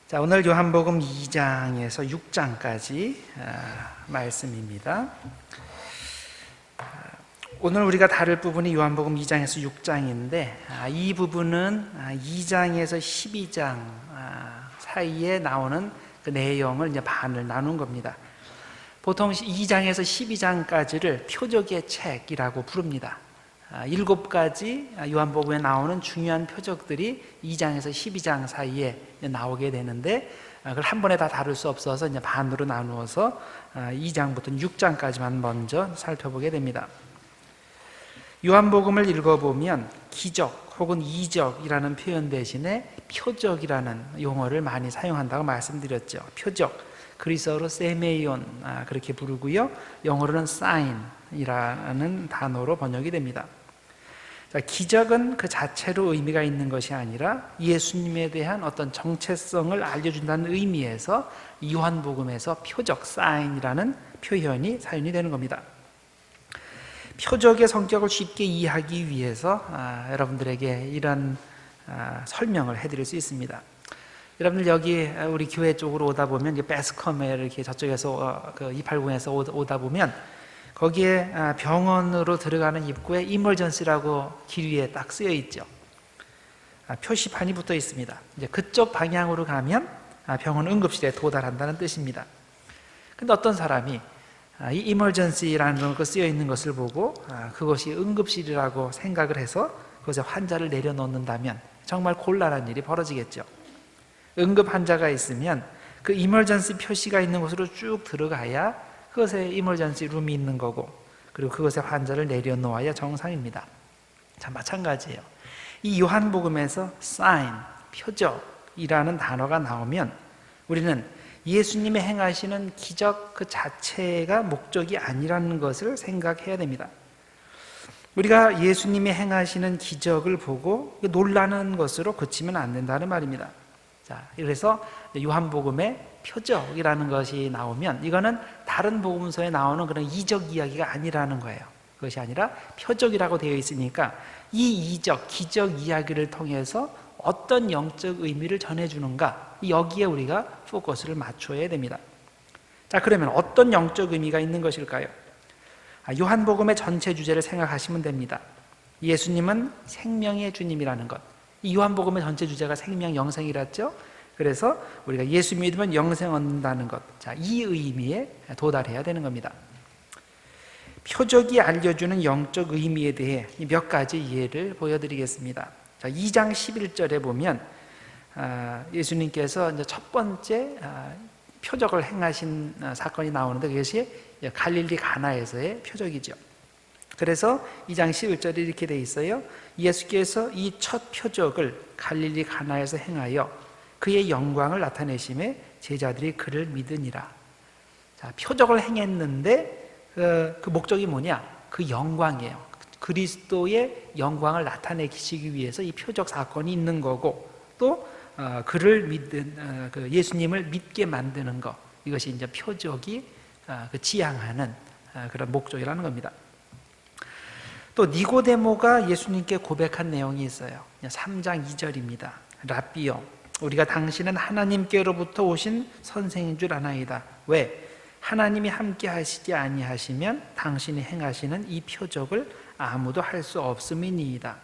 자, 오늘 요한복음 2장에서 6장까지 말씀입니다. 오늘 우리가 다룰 부분이 요한복음 2장에서 6장인데 이 부분은 2장에서 12장 사이에 나오는 그 내용을 이제 반을 나눈 겁니다. 보통 2장에서 12장까지를 표적의 책이라고 부릅니다. 7가지 요한복음에 나오는 중요한 표적들이 2장에서 12장 사이에 나오게 되는데 그걸 한 번에 다 다룰 수 없어서 이제 반으로 나누어서 2장부터 6장까지만 먼저 살펴보게 됩니다. 요한복음을 읽어보면 기적 혹은 이적이라는 표현 대신에 표적이라는 용어를 많이 사용한다고 말씀드렸죠. 표적, 그리스어로 세메이온 그렇게 부르고요. 영어로는 sign이라는 단어로 번역이 됩니다. 자, 기적은 그 자체로 의미가 있는 것이 아니라 예수님에 대한 어떤 정체성을 알려준다는 의미에서 요한복음에서 표적, sign이라는 표현이 사용이 되는 겁니다. 표적의 성격을 쉽게 이해하기 위해서 여러분들에게 이런 설명을 해드릴 수 있습니다. 여러분들 여기 우리 교회 쪽으로 오다 보면 베스컴에 이렇게 저쪽에서 그 280에서 오다 보면 거기에 병원으로 들어가는 입구에 이머전시라고 길 위에 딱 쓰여 있죠. 표시판이 붙어 있습니다. 이제 그쪽 방향으로 가면 병원 응급실에 도달한다는 뜻입니다. 근데 어떤 사람이 이 이머전시라는 거 쓰여 있는 것을 보고 그것이 응급실이라고 생각을 해서 그것에 환자를 내려놓는다면 정말 곤란한 일이 벌어지겠죠. 응급 환자가 있으면 그 이머전시 표시가 있는 곳으로 쭉 들어가야 그것에 이머전시 룸이 있는 거고, 그리고 그것에 환자를 내려놓아야 정상입니다. 자, 마찬가지예요. 이 요한복음에서 sign, 표적이라는 단어가 나오면 우리는 예수님의 행하시는 기적 그 자체가 목적이 아니라는 것을 생각해야 됩니다. 우리가 예수님이 행하시는 기적을 보고 놀라는 것으로 그치면 안 된다는 말입니다. 자, 그래서 요한복음에 표적이라는 것이 나오면 이거는 다른 복음서에 나오는 그런 이적 이야기가 아니라는 거예요. 그것이 아니라 표적이라고 되어 있으니까 이 이적, 기적 이야기를 통해서 어떤 영적 의미를 전해주는가, 여기에 우리가 포커스를 맞춰야 됩니다. 자, 그러면 어떤 영적 의미가 있는 것일까요? 요한복음의 전체 주제를 생각하시면 됩니다. 예수님은 생명의 주님이라는 것. 이 요한복음의 전체 주제가 생명, 영생이랬죠. 그래서 우리가 예수 믿으면 영생 얻는다는 것, 자, 이 의미에 도달해야 되는 겁니다. 표적이 알려주는 영적 의미에 대해 몇 가지 예를 보여드리겠습니다. 자, 2장 11절에 보면 예수님께서 이제 첫 번째 표적을 행하신 사건이 나오는데 그것이 갈릴리 가나에서의 표적이죠. 그래서 2장 11절에 이렇게 돼 있어요. 예수께서 이 첫 표적을 갈릴리 가나에서 행하여 그의 영광을 나타내심에 제자들이 그를 믿으니라. 자, 표적을 행했는데 그 목적이 뭐냐? 그 영광이에요. 그리스도의 영광을 나타내시기 위해서 이 표적 사건이 있는 거고, 또 그를 믿는 예수님을 믿게 만드는 것, 이것이 이제 표적이 지향하는 그런 목적이라는 겁니다. 또 니고데모가 예수님께 고백한 내용이 있어요. 3장 2절입니다. 랍비여, 우리가 당신은 하나님께로부터 오신 선생인 줄 아나이다. 왜? 하나님이 함께 하시지 아니하시면 당신이 행하시는 이 표적을 아무도 할 수 없음이니이다.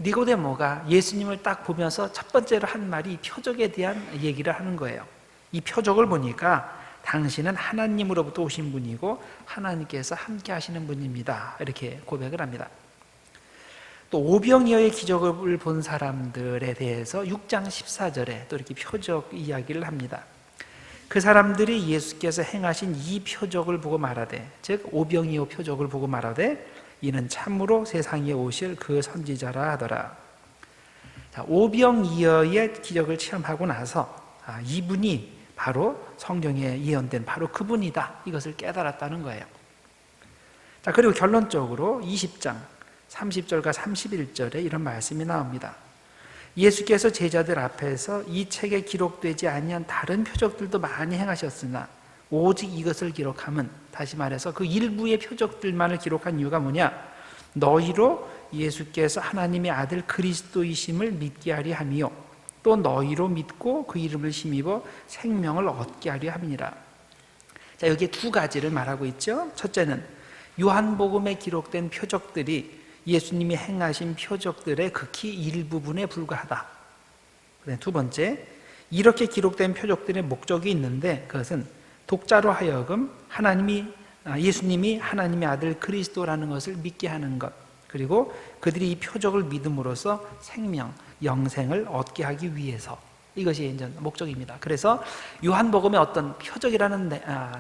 니고데모가 예수님을 딱 보면서 첫 번째로 한 말이 표적에 대한 얘기를 하는 거예요. 이 표적을 보니까 당신은 하나님으로부터 오신 분이고 하나님께서 함께 하시는 분입니다. 이렇게 고백을 합니다. 또 오병이어의 기적을 본 사람들에 대해서 6장 14절에 또 이렇게 표적 이야기를 합니다. 그 사람들이 예수께서 행하신 이 표적을 보고 말하되, 즉 오병이어 표적을 보고 말하되 이는 참으로 세상에 오실 그 선지자라 하더라. 자, 오병이어의 기적을 체험하고 나서 이분이 바로 성경에 예언된 바로 그분이다, 이것을 깨달았다는 거예요. 자, 그리고 결론적으로 20장 30절과 31절에 이런 말씀이 나옵니다. 예수께서 제자들 앞에서 이 책에 기록되지 아니한 다른 표적들도 많이 행하셨으나 오직 이것을 기록함은, 다시 말해서 그 일부의 표적들만을 기록한 이유가 뭐냐? 너희로 예수께서 하나님의 아들 그리스도이심을 믿게 하리 함이요 또 너희로 믿고 그 이름을 힘입어 생명을 얻게 하려 함이니라. 자, 여기에 두 가지를 말하고 있죠. 첫째는 요한복음에 기록된 표적들이 예수님이 행하신 표적들의 극히 일부분에 불과하다. 두 번째, 이렇게 기록된 표적들의 목적이 있는데 그것은 독자로 하여금 예수님이 하나님의 아들 그리스도라는 것을 믿게 하는 것, 그리고 그들이 이 표적을 믿음으로써 생명, 영생을 얻게 하기 위해서, 이것이 이제 목적입니다. 그래서 요한복음에 어떤 표적이라는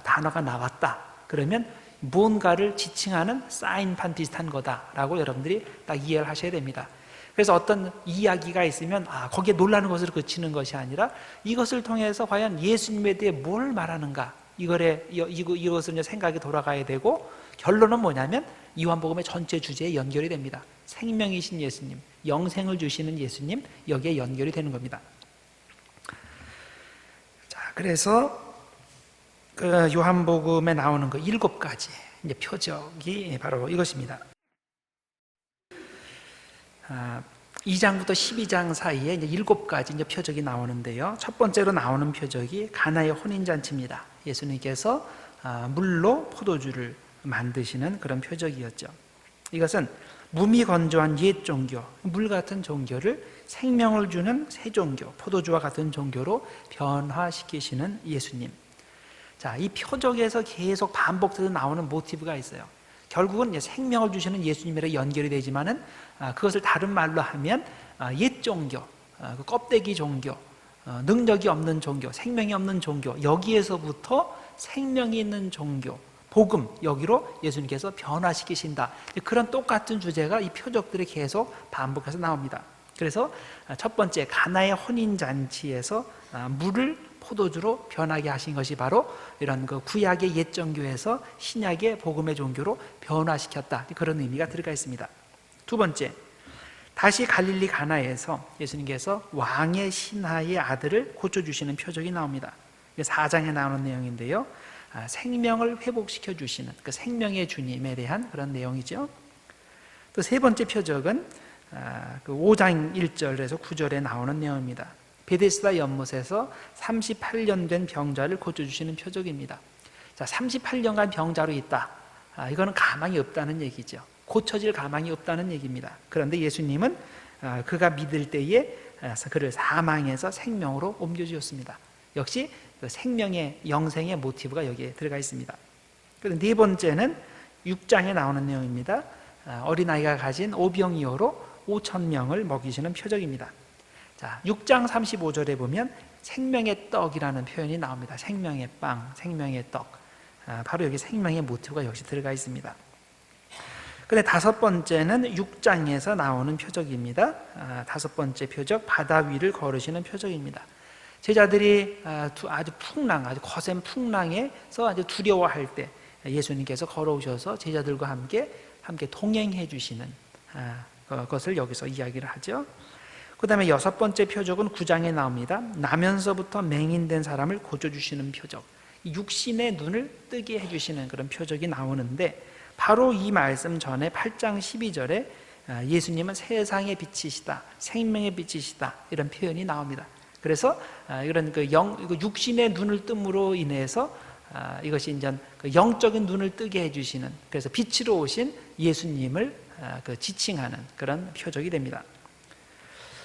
단어가 나왔다 그러면 무언가를 지칭하는 사인판 비슷한 거다라고 여러분들이 딱 이해를 하셔야 됩니다. 그래서 어떤 이야기가 있으면 거기에 놀라는 것으로 그치는 것이 아니라 이것을 통해서 과연 예수님에 대해 뭘 말하는가, 이것을 이제 생각이 돌아가야 되고, 결론은 뭐냐면 요한복음의 전체 주제에 연결이 됩니다. 생명이신 예수님, 영생을 주시는 예수님, 여기에 연결이 되는 겁니다. 자, 그래서 그 요한복음에 나오는 그 7가지 이제 표적이 바로 이것입니다. 2장부터 12장 사이에 이제 7가지 이제 표적이 나오는데요. 첫 번째로 나오는 표적이 가나의 혼인잔치입니다. 예수님께서 물로 포도주를 만드시는 그런 표적이었죠. 이것은 무미 건조한 옛 종교, 물 같은 종교를 생명을 주는 새 종교, 포도주와 같은 종교로 변화시키시는 예수님. 자, 이 표적에서 계속 반복돼서 나오는 모티브가 있어요. 결국은 생명을 주시는 예수님이랑 연결이 되지만은 그것을 다른 말로 하면 옛 종교, 껍데기 종교, 능력이 없는 종교, 생명이 없는 종교, 여기에서부터 생명이 있는 종교, 복음, 여기로 예수님께서 변화시키신다. 그런 똑같은 주제가 이 표적들이 계속 반복해서 나옵니다. 그래서 첫 번째 가나의 혼인잔치에서 물을 포도주로 변하게 하신 것이 바로 이런 그 구약의 옛 종교에서 신약의 복음의 종교로 변화시켰다, 그런 의미가 들어가 있습니다. 두 번째, 다시 갈릴리 가나에서 예수님께서 왕의 신하의 아들을 고쳐주시는 표적이 나옵니다. 4장에 나오는 내용인데요, 생명을 회복시켜 주시는 그 생명의 주님에 대한 그런 내용이죠. 또 세 번째 표적은 그 5장 1절에서 9절에 나오는 내용입니다. 베데스다 연못에서 38년 된 병자를 고쳐주시는 표적입니다. 자, 38년간 병자로 있다. 이거는 가망이 없다는 얘기죠. 고쳐질 가망이 없다는 얘기입니다. 그런데 예수님은 그가 믿을 때에 그를 사망에서 생명으로 옮겨주셨습니다. 역시 그 생명의 영생의 모티브가 여기에 들어가 있습니다. 그리고 네 번째는 6장에 나오는 내용입니다. 어린아이가 가진 오병이어로 5,000명을 먹이시는 표적입니다. 자, 6장 35절에 보면 생명의 떡이라는 표현이 나옵니다. 생명의 빵, 생명의 떡. 바로 여기 생명의 모티브가 역시 들어가 있습니다. 그런데 다섯 번째는 6장에서 나오는 표적입니다. 다섯 번째 표적, 바다 위를 걸으시는 표적입니다. 제자들이 아주 거센 풍랑에서 아주 두려워할 때 예수님께서 걸어오셔서 제자들과 함께 동행해 주시는 것을 여기서 이야기를 하죠. 그 다음에 여섯 번째 표적은 9장에 나옵니다. 나면서부터 맹인된 사람을 고쳐주시는 표적, 육신의 눈을 뜨게 해주시는 그런 표적이 나오는데, 바로 이 말씀 전에 8장 12절에 예수님은 세상의 빛이시다, 생명의 빛이시다, 이런 표현이 나옵니다. 그래서 이런 그 육신의 눈을 뜸으로 인해서 이것이 이제 그 영적인 눈을 뜨게 해주시는, 그래서 빛으로 오신 예수님을 지칭하는 그런 표적이 됩니다.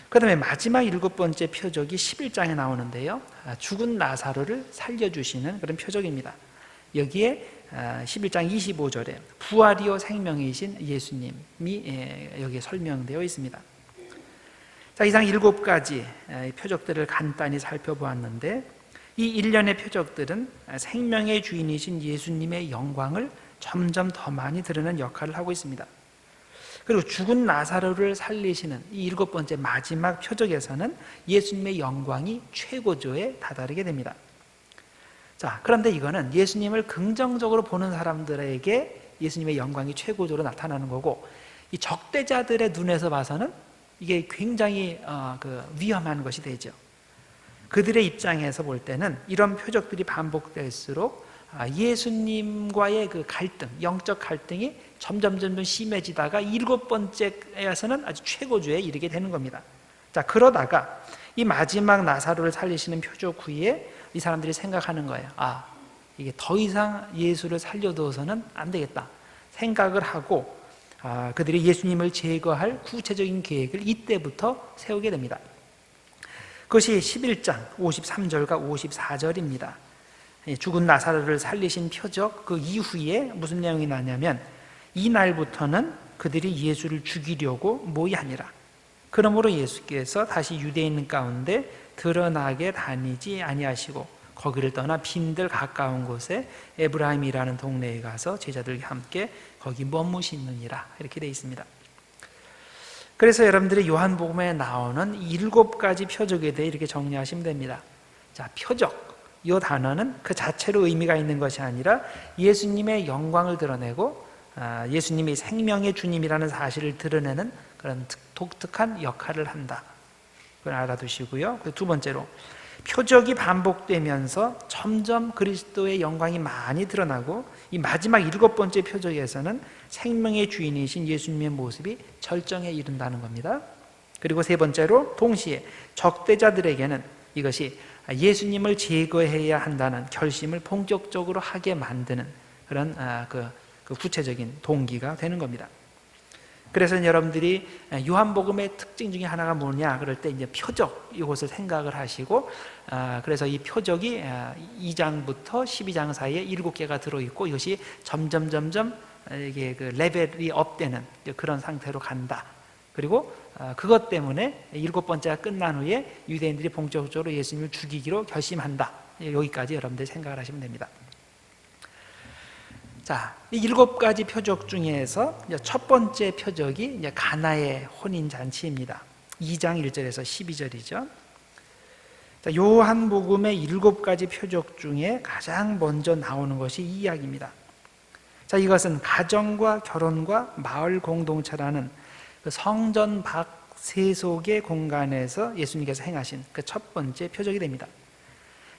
그 다음에 마지막 7번째 표적이 11장에 나오는데요, 죽은 나사로를 살려주시는 그런 표적입니다. 여기에 11장 25절에 부활이요 생명이신 예수님이 여기에 설명되어 있습니다. 자, 이상 7가지 표적들을 간단히 살펴보았는데, 이 일련의 표적들은 생명의 주인이신 예수님의 영광을 점점 더 많이 드러내는 역할을 하고 있습니다. 그리고 죽은 나사로를 살리시는 이 7번째 마지막 표적에서는 예수님의 영광이 최고조에 다다르게 됩니다. 자, 그런데 이거는 예수님을 긍정적으로 보는 사람들에게 예수님의 영광이 최고조로 나타나는 거고, 이 적대자들의 눈에서 봐서는 이게 굉장히 위험한 것이 되죠. 그들의 입장에서 볼 때는 이런 표적들이 반복될수록 예수님과의 그 갈등, 영적 갈등이 점점 심해지다가 7번째에서는 아주 최고조에 이르게 되는 겁니다. 자, 그러다가 이 마지막 나사로를 살리시는 표적 후에 이 사람들이 생각하는 거예요. 아, 이게 더 이상 예수를 살려두어서는 안 되겠다 생각을 하고, 그들이 예수님을 제거할 구체적인 계획을 이때부터 세우게 됩니다. 그것이 11장 53절과 54절입니다. 죽은 나사로를 살리신 표적 그 이후에 무슨 내용이 나냐면, 이날부터는 그들이 예수를 죽이려고 모이하니라. 그러므로 예수께서 다시 유대인 가운데 드러나게 다니지 아니하시고 거기를 떠나 빈들 가까운 곳에 에브라임이라는 동네에 가서 제자들과 함께 거기 머무시느니라, 이렇게 되어 있습니다. 그래서 여러분들이 요한복음에 나오는 7가지 표적에 대해 이렇게 정리하시면 됩니다. 자, 표적, 이 단어는 그 자체로 의미가 있는 것이 아니라 예수님의 영광을 드러내고 예수님이 생명의 주님이라는 사실을 드러내는 그런 독특한 역할을 한다. 그걸 알아두시고요. 두 번째로, 표적이 반복되면서 점점 그리스도의 영광이 많이 드러나고, 이 마지막 7번째 표적에서는 생명의 주인이신 예수님의 모습이 절정에 이른다는 겁니다. 그리고 세 번째로, 동시에 적대자들에게는 이것이 예수님을 제거해야 한다는 결심을 본격적으로 하게 만드는 그런 그 구체적인 동기가 되는 겁니다. 그래서 여러분들이 요한복음의 특징 중에 하나가 뭐냐 그럴 때 이제 표적, 이것을 생각을 하시고, 그래서 이 표적이 2장부터 12장 사이에 7개가 들어있고, 이것이 점점 이게 그 레벨이 업되는 그런 상태로 간다. 그리고 그것 때문에 7번째가 끝난 후에 유대인들이 본격적으로 예수님을 죽이기로 결심한다. 여기까지 여러분들이 생각을 하시면 됩니다. 자, 이 7가지 표적 중에서 첫 번째 표적이 이제 가나의 혼인잔치입니다. 2장 1절에서 12절이죠. 자, 요한복음의 7가지 표적 중에 가장 먼저 나오는 것이 이 이야기입니다. 자, 이것은 가정과 결혼과 마을 공동체라는 그 성전 밖 세속의 공간에서 예수님께서 행하신 그 첫 번째 표적이 됩니다.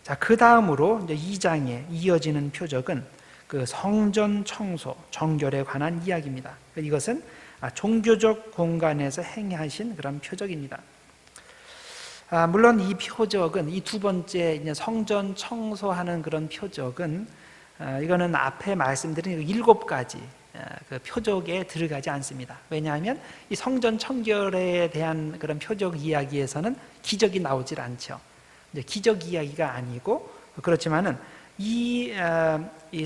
자, 그 다음으로 이제 2장에 이어지는 표적은 그 성전 청소, 정결에 관한 이야기입니다. 이것은 종교적 공간에서 행하신 그런 표적입니다. 물론 이 표적은, 이 두 번째 성전 청소하는 그런 표적은 이거는 앞에 말씀드린 7가지 그 표적에 들어가지 않습니다. 왜냐하면 이 성전 청결에 대한 그런 표적 이야기에서는 기적이 나오질 않죠. 이제 기적 이야기가 아니고, 그렇지만은 이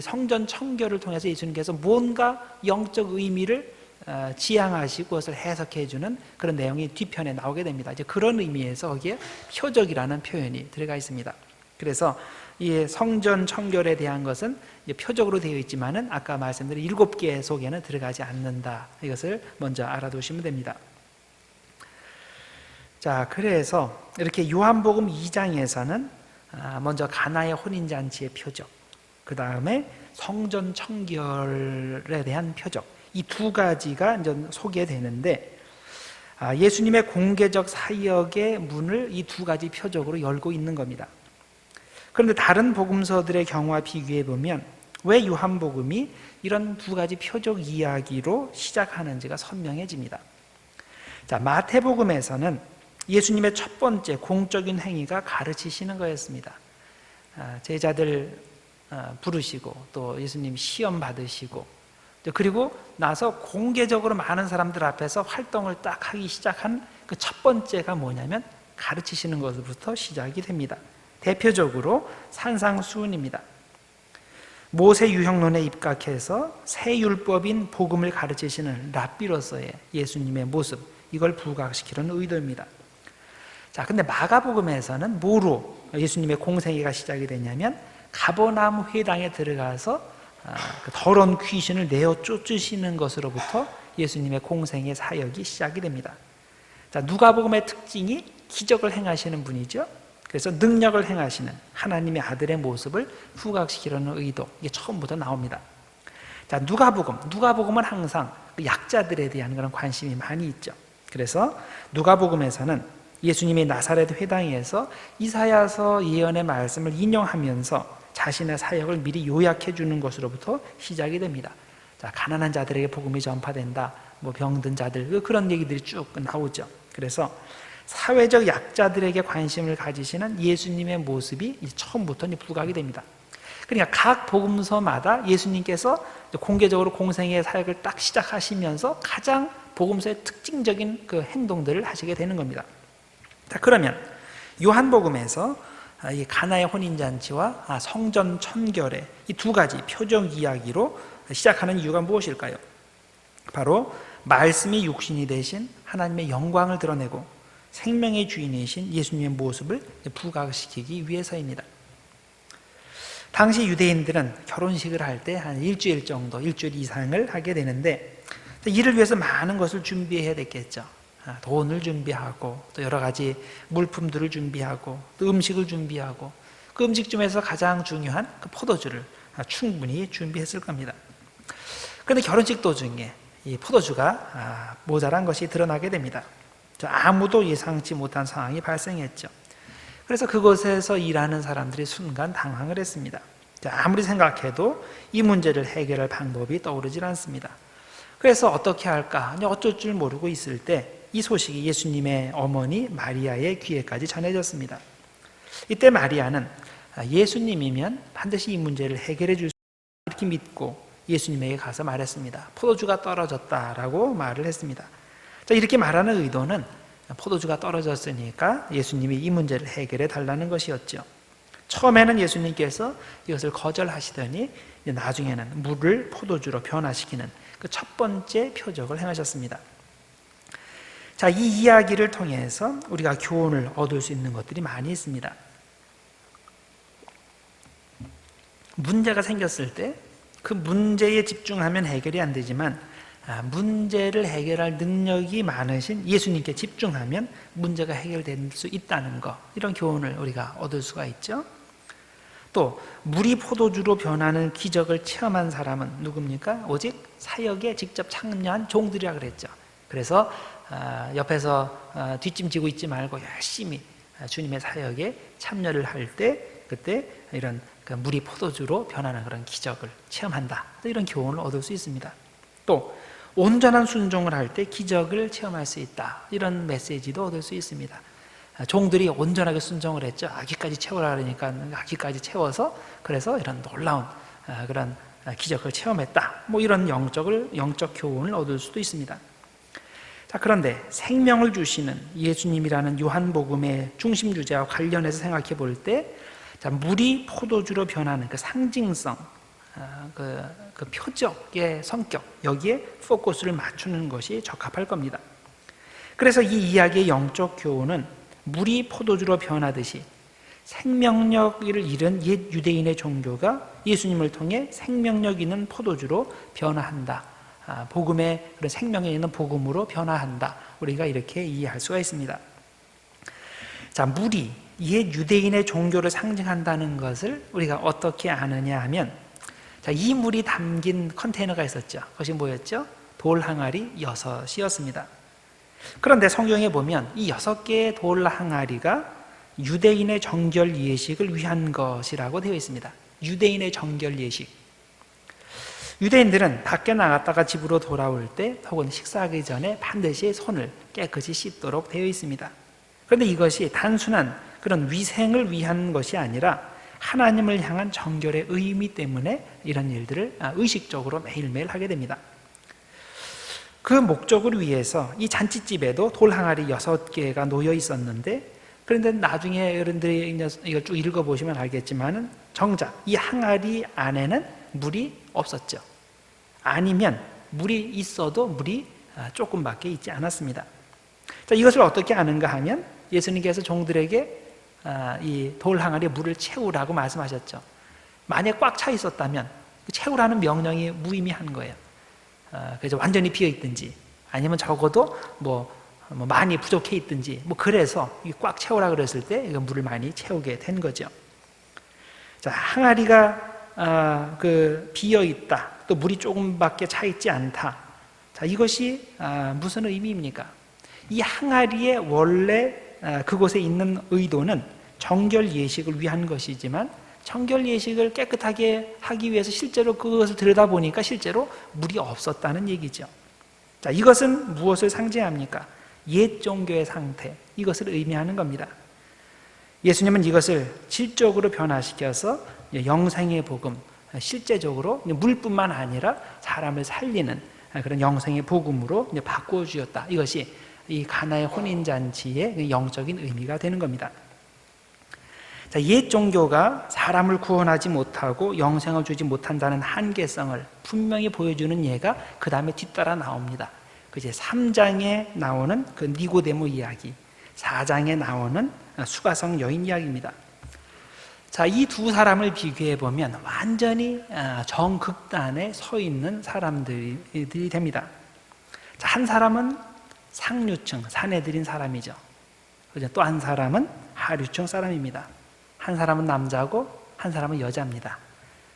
성전 청결을 통해서 예수님께서 뭔가 영적 의미를 지향하시고 그것을 해석해 주는 그런 내용이 뒤편에 나오게 됩니다. 이제 그런 의미에서 거기에 표적이라는 표현이 들어가 있습니다. 그래서 이 성전 청결에 대한 것은 표적으로 되어 있지만은 아까 말씀드린 7개 속에는 들어가지 않는다. 이것을 먼저 알아두시면 됩니다. 자, 그래서 이렇게 요한복음 2장에서는 먼저 가나의 혼인잔치의 표적, 그 다음에 성전 청결에 대한 표적, 이 2가지가 이제 소개되는데, 예수님의 공개적 사역의 문을 이 2가지 표적으로 열고 있는 겁니다. 그런데 다른 복음서들의 경우와 비교해 보면 왜 요한복음이 이런 2가지 표적 이야기로 시작하는지가 선명해집니다. 자, 마태복음에서는 예수님의 첫 번째 공적인 행위가 가르치시는 거였습니다. 제자들 부르시고 또 예수님 시험 받으시고, 그리고 나서 공개적으로 많은 사람들 앞에서 활동을 딱 하기 시작한 그 첫 번째가 뭐냐면 가르치시는 것부터 시작이 됩니다. 대표적으로 산상수훈입니다. 모세 유형론에 입각해서 새 율법인 복음을 가르치시는 랍비로서의 예수님의 모습, 이걸 부각시키려는 의도입니다. 자, 근데 마가복음에서는 뭐로 예수님의 공생애가 시작이 되냐면 가버나움 회당에 들어가서 그 더러운 귀신을 내어 쫓으시는 것으로부터 예수님의 공생애 사역이 시작이 됩니다. 자, 누가복음의 특징이 기적을 행하시는 분이죠. 그래서 능력을 행하시는 하나님의 아들의 모습을 부각시키려는 의도, 이게 처음부터 나옵니다. 자, 누가복음은 항상 약자들에 대한 그런 관심이 많이 있죠. 그래서 누가복음에서는 예수님이 나사렛 회당에서 이사야서 예언의 말씀을 인용하면서 자신의 사역을 미리 요약해 주는 것으로부터 시작이 됩니다. 자, 가난한 자들에게 복음이 전파된다, 뭐 병든 자들, 그런 얘기들이 쭉 나오죠. 그래서 사회적 약자들에게 관심을 가지시는 예수님의 모습이 처음부터 부각이 됩니다. 그러니까 각 복음서마다 예수님께서 공개적으로 공생의 사역을 딱 시작하시면서 가장 복음서의 특징적인 그 행동들을 하시게 되는 겁니다. 자, 그러면 요한복음에서 이 가나의 혼인잔치와 성전 천결의 이 두 가지 표적 이야기로 시작하는 이유가 무엇일까요? 바로 말씀이 육신이 되신 하나님의 영광을 드러내고 생명의 주인이신 예수님의 모습을 부각시키기 위해서입니다. 당시 유대인들은 결혼식을 할 때 한 일주일 정도, 일주일 이상을 하게 되는데 이를 위해서 많은 것을 준비해야 됐겠죠. 돈을 준비하고 또 여러 가지 물품들을 준비하고 또 음식을 준비하고 그 음식 중에서 가장 중요한 그 포도주를 충분히 준비했을 겁니다. 그런데 결혼식 도중에 이 포도주가 모자란 것이 드러나게 됩니다. 아무도 예상치 못한 상황이 발생했죠. 그래서 그곳에서 일하는 사람들이 순간 당황을 했습니다. 아무리 생각해도 이 문제를 해결할 방법이 떠오르질 않습니다. 그래서 어떻게 할까? 어쩔 줄 모르고 있을 때 이 소식이 예수님의 어머니 마리아의 귀에까지 전해졌습니다. 이때 마리아는 예수님이면 반드시 이 문제를 해결해 줄 수 있다 이렇게 믿고 예수님에게 가서 말했습니다. 포도주가 떨어졌다라고 말을 했습니다. 자, 이렇게 말하는 의도는 포도주가 떨어졌으니까 예수님이 이 문제를 해결해 달라는 것이었죠. 처음에는 예수님께서 이것을 거절하시더니 나중에는 물을 포도주로 변화시키는 그 첫 번째 표적을 행하셨습니다. 자, 이 이야기를 통해서 우리가 교훈을 얻을 수 있는 것들이 많이 있습니다. 문제가 생겼을 때 그 문제에 집중하면 해결이 안 되지만 문제를 해결할 능력이 많으신 예수님께 집중하면 문제가 해결될 수 있다는 것, 이런 교훈을 우리가 얻을 수가 있죠. 또 물이 포도주로 변하는 기적을 체험한 사람은 누굽니까? 오직 사역에 직접 참여한 종들이라 그랬죠. 그래서 옆에서 뒷짐지고 있지 말고 열심히 주님의 사역에 참여를 할 때 그때 이런 물이 포도주로 변하는 그런 기적을 체험한다, 이런 교훈을 얻을 수 있습니다. 또 온전한 순종을 할 때 기적을 체험할 수 있다, 이런 메시지도 얻을 수 있습니다. 종들이 온전하게 순종을 했죠. 아기까지 채우라 그러니까 아기까지 채워서 그래서 이런 놀라운 그런 기적을 체험했다, 이런 영적 교훈을 얻을 수도 있습니다. 자, 그런데 생명을 주시는 예수님이라는 요한복음의 중심 주제와 관련해서 생각해 볼 때 물이 포도주로 변하는 그 상징성, 그 표적의 성격, 여기에 포커스를 맞추는 것이 적합할 겁니다. 그래서 이 이야기의 영적 교훈은 물이 포도주로 변하듯이 생명력을 잃은 옛 유대인의 종교가 예수님을 통해 생명력 있는 포도주로 변화한다, 복음의 그런 생명에 있는 복음으로 변화한다, 우리가 이렇게 이해할 수가 있습니다. 자, 물이 옛 유대인의 종교를 상징한다는 것을 우리가 어떻게 아느냐 하면, 자, 이 물이 담긴 컨테이너가 있었죠. 그것이 뭐였죠? 돌 항아리 6이었습니다. 그런데 성경에 보면 이 6개의 돌 항아리가 유대인의 정결 예식을 위한 것이라고 되어 있습니다. 유대인의 정결 예식. 유대인들은 밖에 나갔다가 집으로 돌아올 때 혹은 식사하기 전에 반드시 손을 깨끗이 씻도록 되어 있습니다. 그런데 이것이 단순한 그런 위생을 위한 것이 아니라 하나님을 향한 정결의 의미 때문에 이런 일들을 의식적으로 매일매일 하게 됩니다. 그 목적을 위해서 이 잔치집에도 돌 항아리 6개가 놓여 있었는데, 그런데 나중에 여러분들이 이걸 쭉 읽어보시면 알겠지만 정작 이 항아리 안에는 물이 없었죠. 아니면 물이 있어도 물이 조금밖에 있지 않았습니다. 자, 이것을 어떻게 아는가 하면 예수님께서 종들에게 이 돌 항아리에 물을 채우라고 말씀하셨죠. 만약 꽉 차 있었다면 채우라는 명령이 무의미한 거예요. 그래서 완전히 비어 있든지 아니면 적어도 많이 부족해 있든지 그래서 꽉 채우라 그랬을 때 물을 많이 채우게 된 거죠. 자, 항아리가 비어 있다, 또 물이 조금밖에 차 있지 않다. 자, 이것이 무슨 의미입니까? 이 항아리의 원래 그곳에 있는 의도는 정결 예식을 위한 것이지만 정결 예식을 깨끗하게 하기 위해서 실제로 그것을 들여다보니까 실제로 물이 없었다는 얘기죠. 자, 이것은 무엇을 상징합니까? 옛 종교의 상태, 이것을 의미하는 겁니다. 예수님은 이것을 질적으로 변화시켜서 영생의 복음, 실제적으로 물뿐만 아니라 사람을 살리는 그런 영생의 복음으로 바꾸어 주셨다. 이것이 이 가나의 혼인잔치의 영적인 의미가 되는 겁니다. 자, 옛 종교가 사람을 구원하지 못하고 영생을 주지 못한다는 한계성을 분명히 보여주는 예가 그 다음에 뒤따라 나옵니다. 그 이제 3장에 나오는 그 니고데모 이야기, 4장에 나오는 수가성 여인 이야기입니다. 자, 이 두 사람을 비교해 보면 완전히 정극단에 서 있는 사람들이 됩니다. 자, 한 사람은 상류층, 사내들인 사람이죠. 또 한 사람은 하류층 사람입니다. 한 사람은 남자고 한 사람은 여자입니다.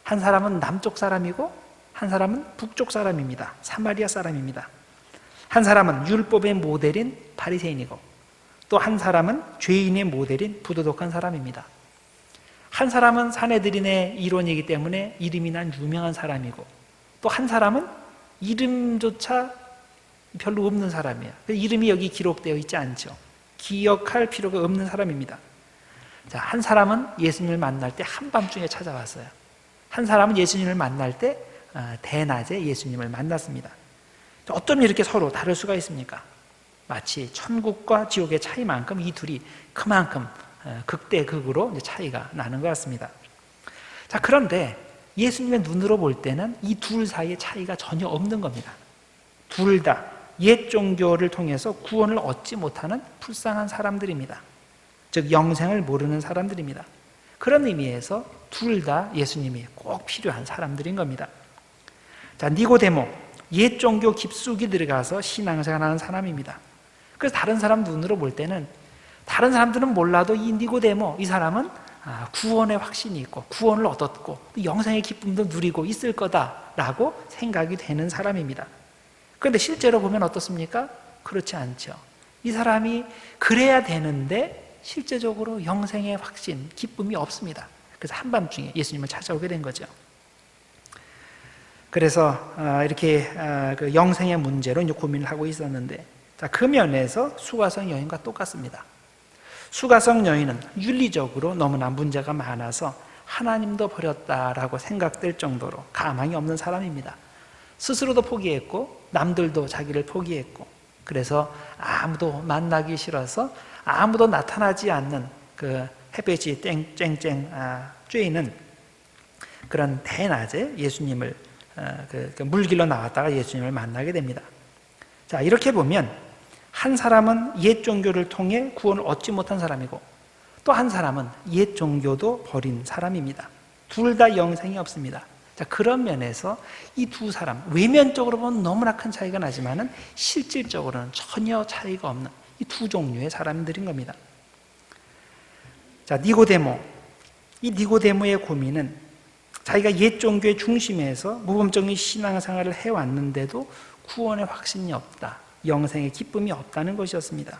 한 사람은 남쪽 사람이고 한 사람은 북쪽 사람입니다. 사마리아 사람입니다. 한 사람은 율법의 모델인 바리새인이고 또 한 사람은 죄인의 모델인 부도덕한 사람입니다. 한 사람은 사내들인의 일원이기 때문에 이름이 난 유명한 사람이고 또 한 사람은 이름조차 별로 없는 사람이에요. 이름이 여기 기록되어 있지 않죠. 기억할 필요가 없는 사람입니다. 자, 한 사람은 예수님을 만날 때 한밤중에 찾아왔어요. 한 사람은 예수님을 만날 때 대낮에 예수님을 만났습니다. 어쩜 이렇게 서로 다를 수가 있습니까? 마치 천국과 지옥의 차이만큼 이 둘이 그만큼 극대극으로 차이가 나는 것 같습니다. 자, 그런데 예수님의 눈으로 볼 때는 이 둘 사이의 차이가 전혀 없는 겁니다. 둘 다 옛 종교를 통해서 구원을 얻지 못하는 불쌍한 사람들입니다. 즉 영생을 모르는 사람들입니다. 그런 의미에서 둘 다 예수님이 꼭 필요한 사람들인 겁니다. 자, 니고데모, 옛 종교 깊숙이 들어가서 신앙생활하는 사람입니다. 그래서 다른 사람 눈으로 볼 때는 다른 사람들은 몰라도 이 니고데모, 이 사람은 구원의 확신이 있고 구원을 얻었고 영생의 기쁨도 누리고 있을 거다라고 생각이 되는 사람입니다. 그런데 실제로 보면 어떻습니까? 그렇지 않죠. 이 사람이 그래야 되는데 실제적으로 영생의 확신, 기쁨이 없습니다. 그래서 한밤중에 예수님을 찾아오게 된 거죠. 그래서 이렇게 그 영생의 문제로 이제 고민을 하고 있었는데, 자, 그 면에서 수가성 여인과 똑같습니다. 수가성 여인은 윤리적으로 너무나 문제가 많아서 하나님도 버렸다라고 생각될 정도로 가망이 없는 사람입니다. 스스로도 포기했고 남들도 자기를 포기했고, 그래서 아무도 만나기 싫어서 아무도 나타나지 않는 그 햇볕이 쨍쨍쨍 쬐이는 그런 대낮에 예수님을 그 물길로 나왔다가 예수님을 만나게 됩니다. 자, 이렇게 보면 한 사람은 옛 종교를 통해 구원을 얻지 못한 사람이고 또 한 사람은 옛 종교도 버린 사람입니다. 둘 다 영생이 없습니다. 자, 그런 면에서 이 두 사람, 외면적으로 보면 너무나 큰 차이가 나지만은 실질적으로는 전혀 차이가 없는 이 두 종류의 사람들인 겁니다. 자, 니고데모. 이 니고데모의 고민은 자기가 옛 종교의 중심에서 모범적인 신앙생활을 해왔는데도 구원의 확신이 없다, 영생의 기쁨이 없다는 것이었습니다.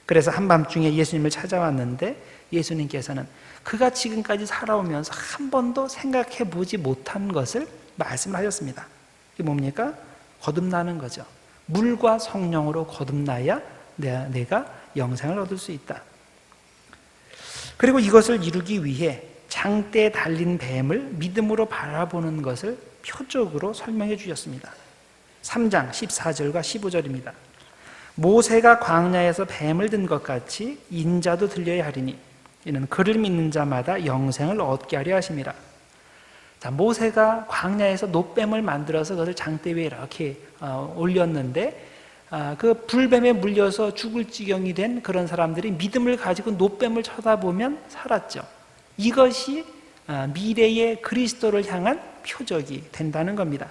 그래서 한밤중에 예수님을 찾아왔는데 예수님께서는 그가 지금까지 살아오면서 한 번도 생각해 보지 못한 것을 말씀을 하셨습니다. 이게 뭡니까? 거듭나는 거죠. 물과 성령으로 거듭나야 내가 영생을 얻을 수 있다. 그리고 이것을 이루기 위해 장대에 달린 뱀을 믿음으로 바라보는 것을 표적으로 설명해 주셨습니다. 3장 14절과 15절입니다. 모세가 광야에서 뱀을 든 것 같이 인자도 들려야 하리니 이는 그를 믿는 자마다 영생을 얻게 하려 하심이라. 자, 모세가 광야에서 놋뱀을 만들어서 그것을 장대 위에 이렇게 올렸는데 그 불뱀에 물려서 죽을 지경이 된 그런 사람들이 믿음을 가지고 놋뱀을 쳐다보면 살았죠. 이것이 미래의 그리스도를 향한 표적이 된다는 겁니다.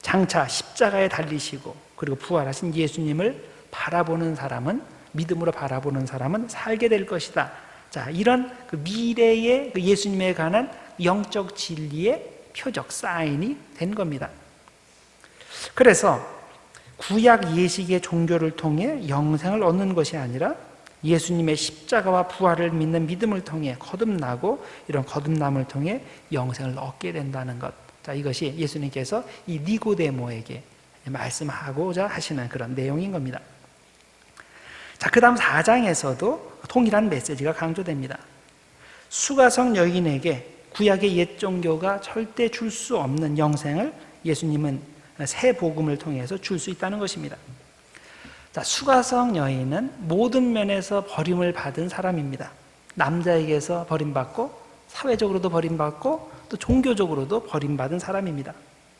장차 십자가에 달리시고 그리고 부활하신 예수님을 바라보는 사람은, 믿음으로 바라보는 사람은 살게 될 것이다. 자, 이런 그 미래의 그 예수님에 관한 영적 진리의 표적, 사인이 된 겁니다. 그래서 구약 예식의 종교를 통해 영생을 얻는 것이 아니라 예수님의 십자가와 부활을 믿는 믿음을 통해 거듭나고 이런 거듭남을 통해 영생을 얻게 된다는 것. 자, 이것이 예수님께서 이 니고데모에게 말씀하고자 하시는 그런 내용인 겁니다. 자, 그 다음 4장에서도 동일한 메시지가 강조됩니다. 수가성 여인에게 구약의 옛 종교가 절대 줄 수 없는 영생을 예수님은 새 복음을 통해서 줄 수 있다는 것입니다. 자, 수가성 여인은 모든 면에서 버림을 받은 사람입니다. 남자에게서 버림받고 사회적으로도 버림받고 또 종교적으로도 버림받은 사람입니다.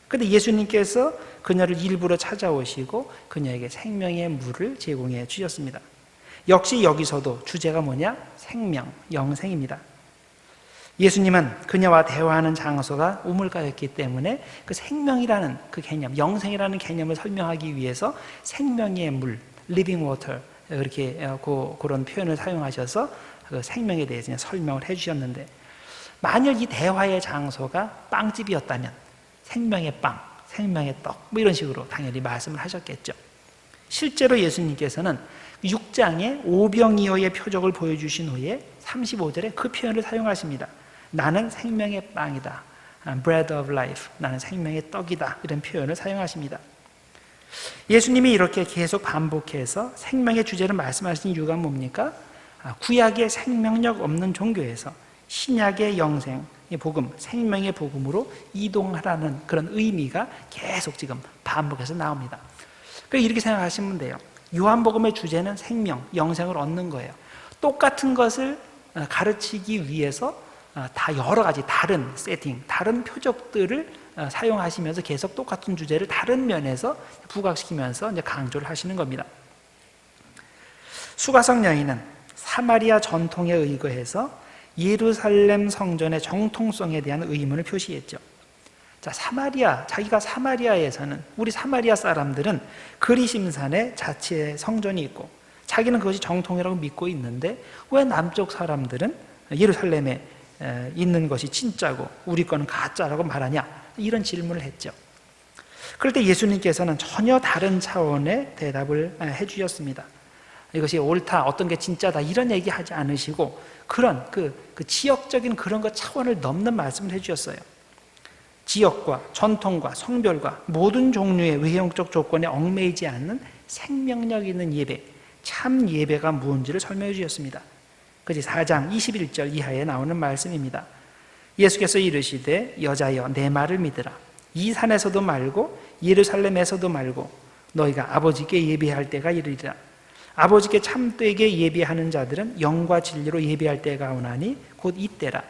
그런데 예수님께서 그녀를 일부러 찾아오시고 그녀에게 생명의 물을 제공해 주셨습니다. 역시 여기서도 주제가 뭐냐? 생명, 영생입니다. 예수님은 그녀와 대화하는 장소가 우물가였기 때문에 그 생명이라는 그 개념, 영생이라는 개념을 설명하기 위해서 생명의 물, living water 그렇게 그런 표현을 사용하셔서 그 생명에 대해서 설명을 해주셨는데, 만일 이 대화의 장소가 빵집이었다면 생명의 빵, 생명의 떡 뭐 이런 식으로 당연히 말씀을 하셨겠죠. 실제로 예수님께서는 6장에 오병이어의 표적을 보여주신 후에 35절에 그 표현을 사용하십니다. 나는 생명의 빵이다. bread of life. 나는 생명의 떡이다. 이런 표현을 사용하십니다. 예수님이 이렇게 계속 반복해서 생명의 주제를 말씀하신 이유가 뭡니까? 구약의 생명력 없는 종교에서 신약의 영생의 복음, 생명의 복음으로 이동하라는 그런 의미가 계속 지금 반복해서 나옵니다. 그러니까 이렇게 생각하시면 돼요. 요한복음의 주제는 생명, 영생을 얻는 거예요. 똑같은 것을 가르치기 위해서 다 여러 가지 다른 세팅, 다른 표적들을 사용하시면서 계속 똑같은 주제를 다른 면에서 부각시키면서 이제 강조를 하시는 겁니다. 수가성 여인은 사마리아 전통에 의거해서 예루살렘 성전의 정통성에 대한 의문을 표시했죠. 자, 자기가 사마리아에서는, 우리 사마리아 사람들은 그리심산에 자체의 성전이 있고 자기는 그것이 정통이라고 믿고 있는데 왜 남쪽 사람들은 예루살렘에 있는 것이 진짜고 우리 거는 가짜라고 말하냐? 이런 질문을 했죠. 그럴 때 예수님께서는 전혀 다른 차원의 대답을 해주셨습니다. 이것이 옳다, 어떤 게 진짜다 이런 얘기하지 않으시고 그런 그 지역적인 그런 것 차원을 넘는 말씀을 해주셨어요. 지역과 전통과 성별과 모든 종류의 외형적 조건에 얽매이지 않는 생명력 있는 예배, 참 예배가 무엇인지를 설명해 주셨습니다. 그것이 4장 21절 이하에 나오는 말씀입니다. 예수께서 이르시되 여자여 내 말을 믿으라. 이 산에서도 말고 예루살렘에서도 말고 너희가 아버지께 예배할 때가 이르리라. 아버지께 참되게 예배하는 자들은 영과 진리로 예배할 때가 오나니 곧 이때라.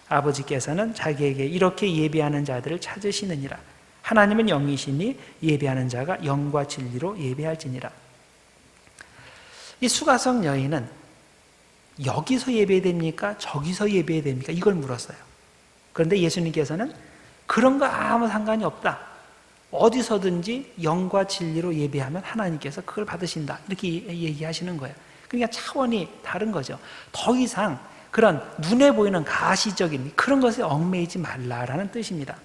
아버지께서는 자기에게 이렇게 예배하는 자들을 찾으시느니라. 하나님은 영이시니 예배하는 자가 영과 진리로 예배할지니라. 이 수가성 여인은 여기서 예배됩니까? 저기서 예배됩니까? 이걸 물었어요. 그런데 예수님께서는 그런 거 아무 상관이 없다. 어디서든지 영과 진리로 예배하면 하나님께서 그걸 받으신다. 이렇게 얘기하시는 거예요. 그러니까 차원이 다른 거죠. 더 이상 그런 눈에 보이는 가시적인 그런 것에 얽매이지 말라라는 뜻입니다.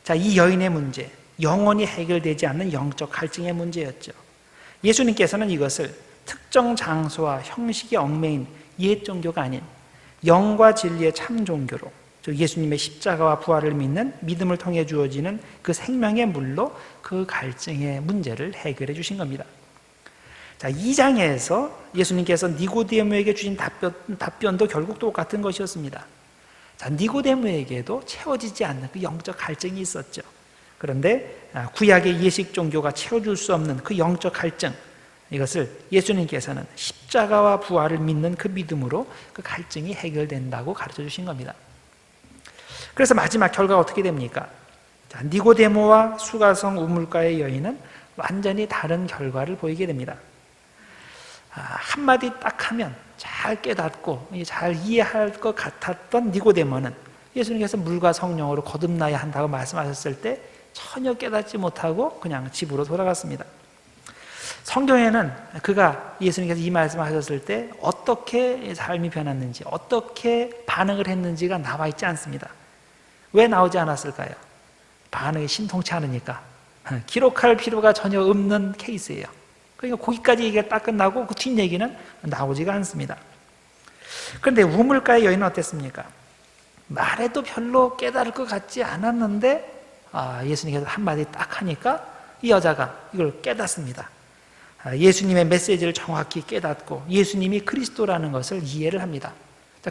자, 이 여인의 문제, 영원히 해결되지 않는 영적 갈증의 문제였죠. 예수님께서는 이것을 특정 장소와 형식에 얽매인 옛 종교가 아닌 영과 진리의 참 종교로, 즉 예수님의 십자가와 부활을 믿는 믿음을 통해 주어지는 그 생명의 물로 그 갈증의 문제를 해결해 주신 겁니다. 자, 2장에서 예수님께서 니고데모에게 주신 답변도 결국 똑같은 것이었습니다. 자, 니고데모에게도 채워지지 않는 그 영적 갈증이 있었죠. 그런데 구약의 예식 종교가 채워줄 수 없는 그 영적 갈증, 이것을 예수님께서는 십자가와 부활을 믿는 그 믿음으로 그 갈증이 해결된다고 가르쳐 주신 겁니다. 그래서 마지막 결과가 어떻게 됩니까? 자, 니고데모와 수가성 우물가의 여인은 완전히 다른 결과를 보이게 됩니다. 한마디 딱 하면 잘 깨닫고 잘 이해할 것 같았던 니고데모는 예수님께서 물과 성령으로 거듭나야 한다고 말씀하셨을 때 전혀 깨닫지 못하고 그냥 집으로 돌아갔습니다. 성경에는 그가 예수님께서 이 말씀을 하셨을 때 어떻게 삶이 변했는지, 어떻게 반응을 했는지가 나와 있지 않습니다. 왜 나오지 않았을까요? 반응이 신통치 않으니까. 기록할 필요가 전혀 없는 케이스예요. 그러니까 거기까지 얘기가 딱 끝나고 그 뒷얘기는 나오지가 않습니다. 그런데 우물가의 여인은 어땠습니까? 말해도 별로 깨달을 것 같지 않았는데 예수님께서 한마디 딱 하니까 이 여자가 이걸 깨닫습니다. 예수님의 메시지를 정확히 깨닫고 예수님이 그리스도라는 것을 이해를 합니다.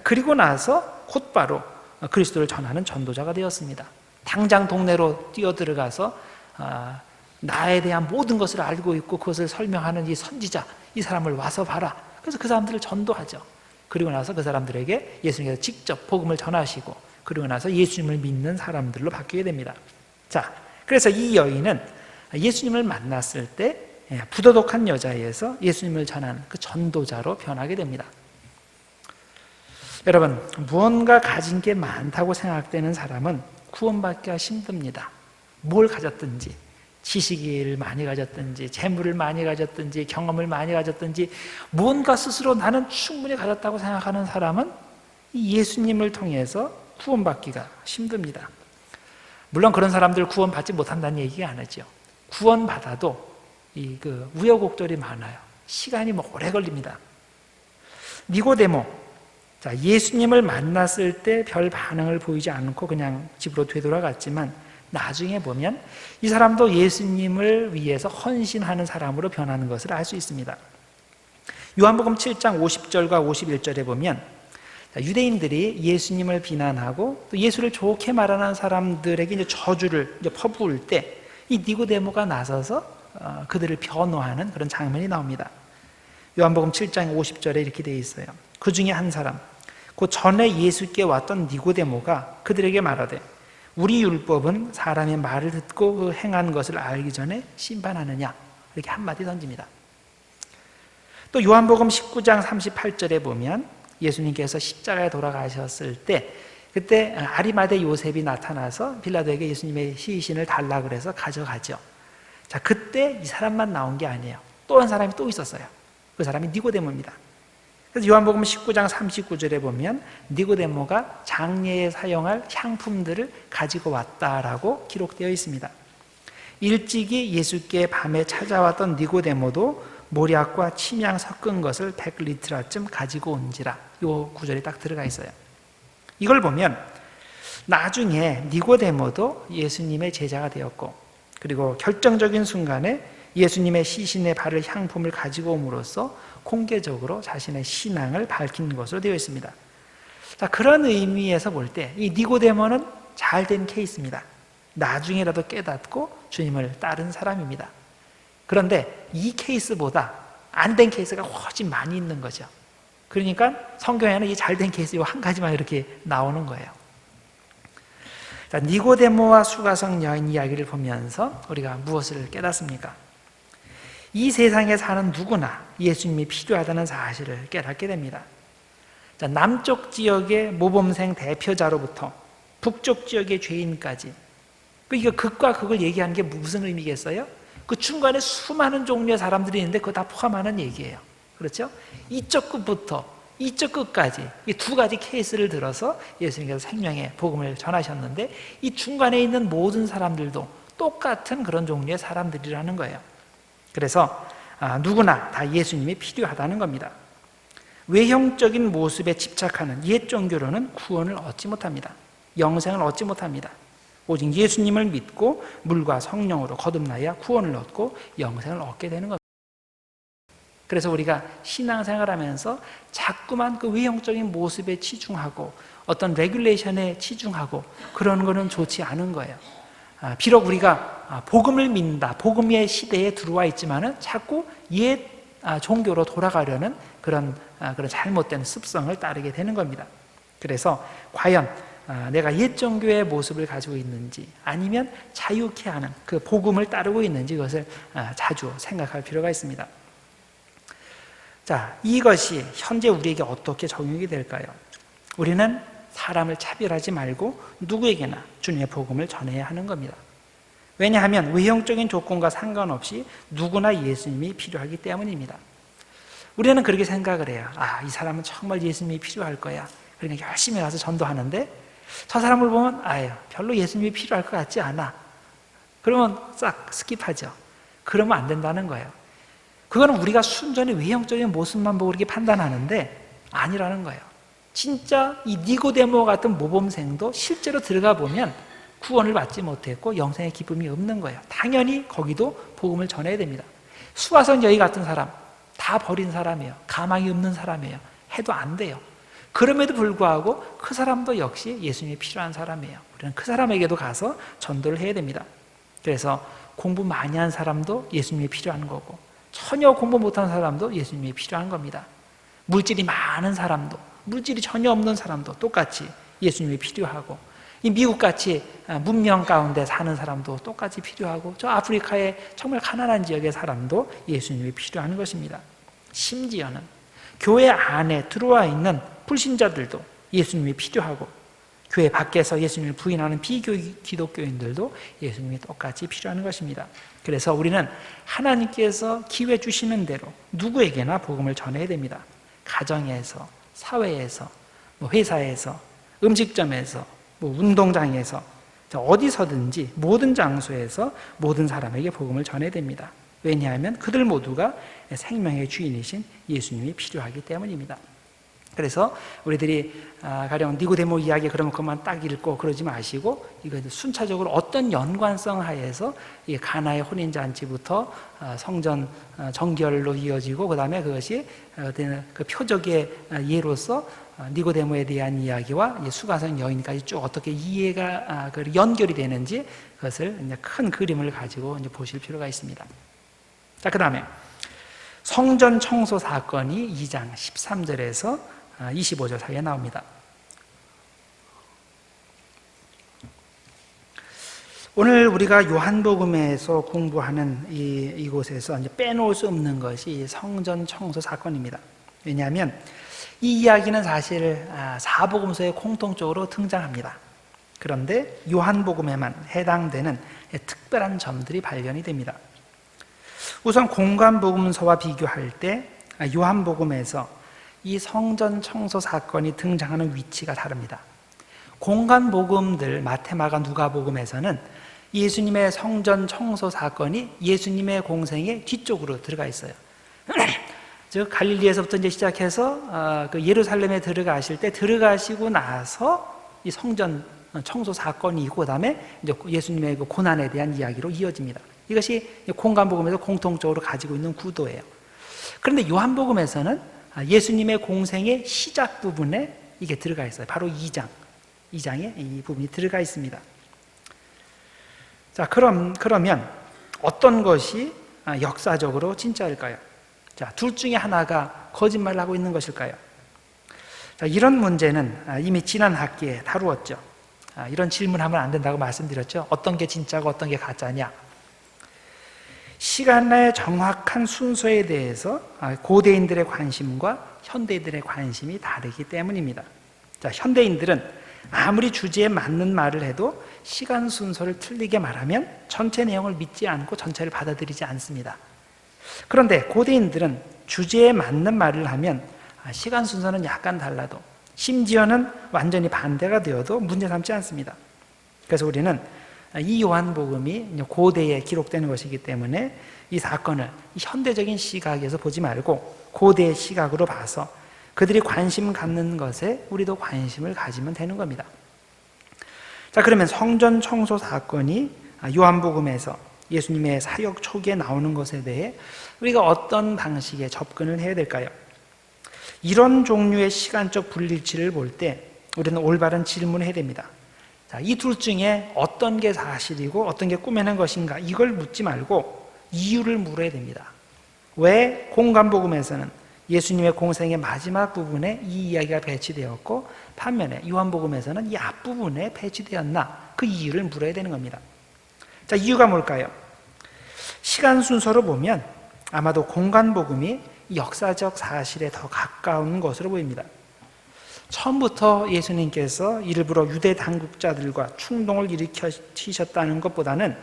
그리고 나서 곧바로 그리스도를 전하는 전도자가 되었습니다. 당장 동네로 뛰어들어가서 나에 대한 모든 것을 알고 있고 그것을 설명하는 이 선지자, 이 사람을 와서 봐라. 그래서 그 사람들을 전도하죠. 그리고 나서 그 사람들에게 예수님께서 직접 복음을 전하시고 그리고 나서 예수님을 믿는 사람들로 바뀌게 됩니다. 자, 그래서 이 여인은 예수님을 만났을 때 부도덕한 여자에서 예수님을 전하는 그 전도자로 변하게 됩니다. 여러분, 무언가 가진 게 많다고 생각되는 사람은 구원받기가 힘듭니다. 뭘 가졌든지, 지식을 많이 가졌든지, 재물을 많이 가졌든지, 경험을 많이 가졌든지, 무언가 스스로 나는 충분히 가졌다고 생각하는 사람은 이 예수님을 통해서 구원받기가 힘듭니다. 물론 그런 사람들 구원받지 못한다는 얘기가 아니죠. 구원받아도 우여곡절이 많아요. 시간이 오래 걸립니다. 니고데모, 자, 예수님을 만났을 때 별 반응을 보이지 않고 그냥 집으로 되돌아갔지만 나중에 보면 이 사람도 예수님을 위해서 헌신하는 사람으로 변하는 것을 알 수 있습니다. 요한복음 7장 50절과 51절에 보면 유대인들이 예수님을 비난하고 또 예수를 좋게 말하는 사람들에게 이제 저주를 퍼부을 때 이 니고데모가 나서서 그들을 변호하는 그런 장면이 나옵니다. 요한복음 7장 50절에 이렇게 되어 있어요. 그 중에 한 사람, 그 전에 예수께 왔던 니고데모가 그들에게 말하되 우리 율법은 사람의 말을 듣고 그 행한 것을 알기 전에 심판하느냐, 이렇게 한마디 던집니다. 또 요한복음 19장 38절에 보면 예수님께서 십자가에 돌아가셨을 때 그때 아리마대 요셉이 나타나서 빌라도에게 예수님의 시신을 달라 그래서 가져가죠. 자, 그때 이 사람만 나온 게 아니에요. 또 한 사람이 또 있었어요. 그 사람이 니고데모입니다. 그래서 요한복음 19장 39절에 보면 니고데모가 장례에 사용할 향품들을 가지고 왔다라고 기록되어 있습니다. 일찍이 예수께 밤에 찾아왔던 니고데모도 모략과 침향 섞은 것을 100리트라쯤 가지고 온지라. 이 구절이 딱 들어가 있어요. 이걸 보면 나중에 니고데모도 예수님의 제자가 되었고 그리고 결정적인 순간에 예수님의 시신에 바를 향품을 가지고 옴으로써 공개적으로 자신의 신앙을 밝힌 것으로 되어 있습니다. 자, 그런 의미에서 볼 때 이 니고데모는 잘된 케이스입니다. 나중에라도 깨닫고 주님을 따른 사람입니다. 그런데 이 케이스보다 안 된 케이스가 훨씬 많이 있는 거죠. 그러니까 성경에는 이 잘된 케이스 한 가지만 이렇게 나오는 거예요. 자, 니고데모와 수가성 여인 이야기를 보면서 우리가 무엇을 깨닫습니까? 이 세상에 사는 누구나 예수님이 필요하다는 사실을 깨닫게 됩니다. 자, 남쪽 지역의 모범생 대표자로부터 북쪽 지역의 죄인까지, 이거 극과 극을 얘기하는 게 무슨 의미겠어요? 그 중간에 수많은 종류의 사람들이 있는데 그거 다 포함하는 얘기예요. 그렇죠? 이쪽 끝부터 이쪽 끝까지 이 두 가지 케이스를 들어서 예수님께서 생명의 복음을 전하셨는데 이 중간에 있는 모든 사람들도 똑같은 그런 종류의 사람들이라는 거예요. 그래서 누구나 다 예수님이 필요하다는 겁니다. 외형적인 모습에 집착하는 옛 종교로는 구원을 얻지 못합니다. 영생을 얻지 못합니다. 오직 예수님을 믿고 물과 성령으로 거듭나야 구원을 얻고 영생을 얻게 되는 겁니다. 그래서 우리가 신앙생활하면서 자꾸만 그 외형적인 모습에 치중하고 어떤 레귤레이션에 치중하고 그런 거는 좋지 않은 거예요. 비록 우리가 복음을 믿는다, 복음의 시대에 들어와 있지만은 자꾸 옛 종교로 돌아가려는 그런 잘못된 습성을 따르게 되는 겁니다. 그래서 과연 내가 옛 종교의 모습을 가지고 있는지 아니면 자유케 하는 그 복음을 따르고 있는지 그것을 자주 생각할 필요가 있습니다. 자, 이것이 현재 우리에게 어떻게 적용이 될까요? 우리는 사람을 차별하지 말고 누구에게나 주님의 복음을 전해야 하는 겁니다. 왜냐하면 외형적인 조건과 상관없이 누구나 예수님이 필요하기 때문입니다. 우리는 그렇게 생각을 해요. 이 사람은 정말 예수님이 필요할 거야. 그러니까 열심히 가서 전도하는데 저 사람을 보면 별로 예수님이 필요할 것 같지 않아. 그러면 싹 스킵하죠. 그러면 안 된다는 거예요. 그거는 우리가 순전히 외형적인 모습만 보고 이렇게 판단하는데 아니라는 거예요. 진짜 이 니고데모 같은 모범생도 실제로 들어가 보면 구원을 받지 못했고 영생의 기쁨이 없는 거예요. 당연히 거기도 복음을 전해야 됩니다. 수가성 여인 같은 사람, 다 버린 사람이에요. 가망이 없는 사람이에요. 해도 안 돼요. 그럼에도 불구하고 그 사람도 역시 예수님이 필요한 사람이에요. 우리는 그 사람에게도 가서 전도를 해야 됩니다. 그래서 공부 많이 한 사람도 예수님이 필요한 거고, 전혀 공부 못한 사람도 예수님이 필요한 겁니다. 물질이 많은 사람도, 물질이 전혀 없는 사람도 똑같이 예수님이 필요하고, 이 미국같이 문명 가운데 사는 사람도 똑같이 필요하고, 저 아프리카의 정말 가난한 지역의 사람도 예수님이 필요한 것입니다. 심지어는 교회 안에 들어와 있는 불신자들도 예수님이 필요하고, 교회 밖에서 예수님을 부인하는 비기독교인들도 예수님이 똑같이 필요한 것입니다. 그래서 우리는 하나님께서 기회 주시는 대로 누구에게나 복음을 전해야 됩니다. 가정에서, 사회에서, 회사에서, 음식점에서, 운동장에서, 어디서든지 모든 장소에서 모든 사람에게 복음을 전해야 됩니다. 왜냐하면 그들 모두가 생명의 주인이신 예수님이 필요하기 때문입니다. 그래서 우리들이 가령 니고데모 이야기 그러면 그만 딱 읽고 그러지 마시고, 이거 순차적으로 어떤 연관성 하에서 가나의 혼인잔치부터 성전 정결로 이어지고, 그 다음에 그것이 그 표적의 예로서 니고데모에 대한 이야기와 수가성 여인까지 쭉 어떻게 이해가 연결이 되는지, 그것을 이제 큰 그림을 가지고 이제 보실 필요가 있습니다. 자, 그 다음에 성전 청소 사건이 2장 13절에서 25절 사이에 나옵니다. 오늘 우리가 요한복음에서 공부하는 이곳에서 이제 빼놓을 수 없는 것이 성전 청소 사건입니다. 왜냐하면 이 이야기는 사실 사복음서에 공통적으로 등장합니다. 그런데 요한복음에만 해당되는 특별한 점들이 발견이 됩니다. 우선 공관복음서와 비교할 때 요한복음에서 이 성전 청소 사건이 등장하는 위치가 다릅니다. 공관복음들 마태, 마가, 누가복음에서는 예수님의 성전 청소 사건이 예수님의 공생의 뒤쪽으로 들어가 있어요. 즉 갈릴리에서부터 이제 시작해서 그 예루살렘에 들어가실 때, 들어가시고 나서 이 성전 청소 사건이 있고, 그다음에 이제 예수님의 그 고난에 대한 이야기로 이어집니다. 이것이 공관복음에서 공통적으로 가지고 있는 구도예요. 그런데 요한복음에서는 예수님의 공생의 시작 부분에 이게 들어가 있어요. 바로 2장에 이 부분이 들어가 있습니다. 자, 그러면 어떤 것이 역사적으로 진짜일까요? 자, 둘 중에 하나가 거짓말을 하고 있는 것일까요? 자, 이런 문제는 이미 지난 학기에 다루었죠. 이런 질문하면 안 된다고 말씀드렸죠. 어떤 게 진짜고 어떤 게 가짜냐? 시간의 정확한 순서에 대해서 고대인들의 관심과 현대인들의 관심이 다르기 때문입니다. 자, 현대인들은 아무리 주제에 맞는 말을 해도 시간 순서를 틀리게 말하면 전체 내용을 믿지 않고 전체를 받아들이지 않습니다. 그런데 고대인들은 주제에 맞는 말을 하면 시간 순서는 약간 달라도, 심지어는 완전히 반대가 되어도 문제 삼지 않습니다. 그래서 우리는 이 요한복음이 고대에 기록되는 것이기 때문에 이 사건을 현대적인 시각에서 보지 말고 고대의 시각으로 봐서 그들이 관심 갖는 것에 우리도 관심을 가지면 되는 겁니다. 자, 그러면 성전 청소 사건이 요한복음에서 예수님의 사역 초기에 나오는 것에 대해 우리가 어떤 방식의 접근을 해야 될까요? 이런 종류의 시간적 불일치를 볼 때 우리는 올바른 질문을 해야 됩니다. 이 둘 중에 어떤 게 사실이고 어떤 게 꾸며낸 것인가, 이걸 묻지 말고 이유를 물어야 됩니다. 왜 공관복음에서는 예수님의 공생의 마지막 부분에 이 이야기가 배치되었고 반면에 요한복음에서는 이 앞부분에 배치되었나, 그 이유를 물어야 되는 겁니다. 자, 이유가 뭘까요? 시간 순서로 보면 아마도 공관복음이 역사적 사실에 더 가까운 것으로 보입니다. 처음부터 예수님께서 일부러 유대 당국자들과 충동을 일으키셨다는 것보다는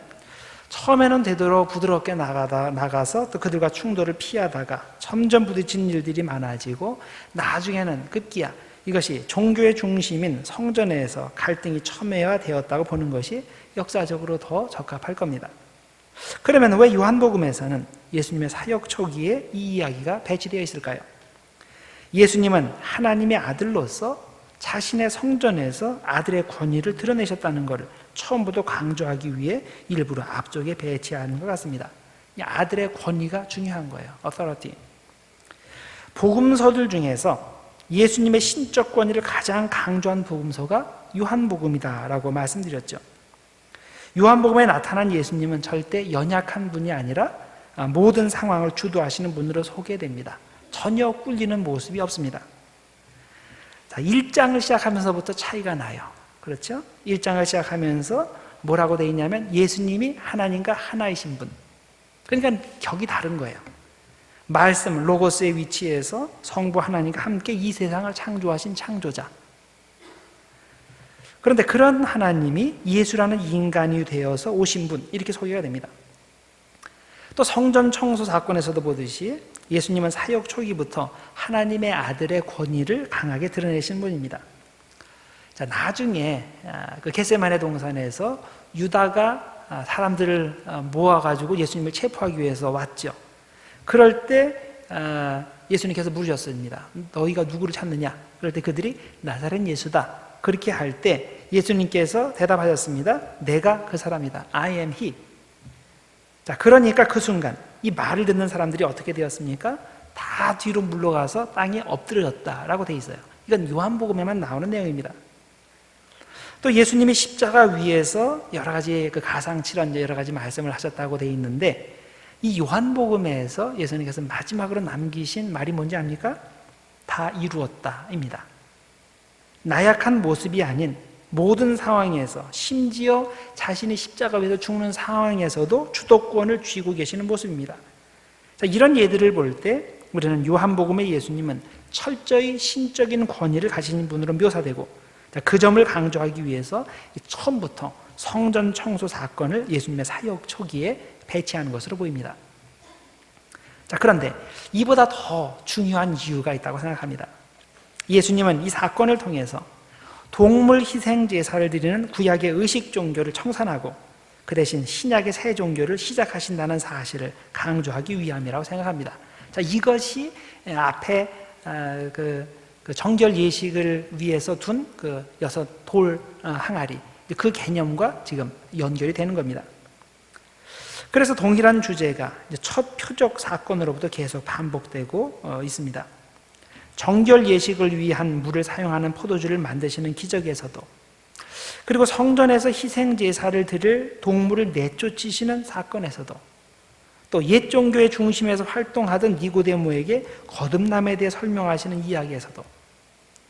처음에는 되도록 부드럽게 나가서 또 그들과 충돌을 피하다가 점점 부딪히는 일들이 많아지고 나중에는 급기야 이것이 종교의 중심인 성전에서 갈등이 첨예화되었다고 보는 것이 역사적으로 더 적합할 겁니다. 그러면 왜 요한복음에서는 예수님의 사역 초기에 이 이야기가 배치되어 있을까요? 예수님은 하나님의 아들로서 자신의 성전에서 아들의 권위를 드러내셨다는 것을 처음부터 강조하기 위해 일부러 앞쪽에 배치하는 것 같습니다. 이 아들의 권위가 중요한 거예요. authority. 복음서들 중에서 예수님의 신적 권위를 가장 강조한 복음서가 요한복음이다라고 말씀드렸죠. 요한복음에 나타난 예수님은 절대 연약한 분이 아니라 모든 상황을 주도하시는 분으로 소개됩니다. 전혀 꿀리는 모습이 없습니다. 자, 1장을 시작하면서부터 차이가 나요. 그렇죠? 1장을 시작하면서 뭐라고 되어 있냐면 예수님이 하나님과 하나이신 분. 그러니까 격이 다른 거예요. 말씀, 로고스의 위치에서 성부 하나님과 함께 이 세상을 창조하신 창조자. 그런데 그런 하나님이 예수라는 인간이 되어서 오신 분, 이렇게 소개가 됩니다. 또 성전 청소 사건에서도 보듯이 예수님은 사역 초기부터 하나님의 아들의 권위를 강하게 드러내신 분입니다. 자, 나중에 그 겟세마네 동산에서 유다가 사람들을 모아가지고 예수님을 체포하기 위해서 왔죠. 그럴 때 예수님께서 물으셨습니다. 너희가 누구를 찾느냐? 그럴 때 그들이 나사렛 예수다. 그렇게 할 때 예수님께서 대답하셨습니다. 내가 그 사람이다. I am he. 자, 그러니까 그 순간 이 말을 듣는 사람들이 어떻게 되었습니까? 다 뒤로 물러가서 땅에 엎드려졌다라고 돼 있어요. 이건 요한복음에만 나오는 내용입니다. 또 예수님이 십자가 위에서 여러 가지 그 가상칠언 여러 가지 말씀을 하셨다고 돼 있는데 이 요한복음에서 예수님께서 마지막으로 남기신 말이 뭔지 압니까? 다 이루었다입니다. 나약한 모습이 아닌 모든 상황에서 심지어 자신이 십자가 위에서 죽는 상황에서도 주도권을 쥐고 계시는 모습입니다. 자, 이런 예들을 볼 때 우리는 요한복음의 예수님은 철저히 신적인 권위를 가진 분으로 묘사되고 그 점을 강조하기 위해서 처음부터 성전 청소 사건을 예수님의 사역 초기에 배치하는 것으로 보입니다. 자, 그런데 이보다 더 중요한 이유가 있다고 생각합니다. 예수님은 이 사건을 통해서 동물 희생 제사를 드리는 구약의 의식 종교를 청산하고 그 대신 신약의 새 종교를 시작하신다는 사실을 강조하기 위함이라고 생각합니다. 자, 이것이 앞에 그 정결 예식을 위해서 둔 그 6 돌 항아리, 그 개념과 지금 연결이 되는 겁니다. 그래서 동일한 주제가 첫 표적 사건으로부터 계속 반복되고 있습니다. 정결 예식을 위한 물을 사용하는 포도주를 만드시는 기적에서도, 그리고 성전에서 희생 제사를 드릴 동물을 내쫓으시는 사건에서도, 또 옛 종교의 중심에서 활동하던 니고데모에게 거듭남에 대해 설명하시는 이야기에서도,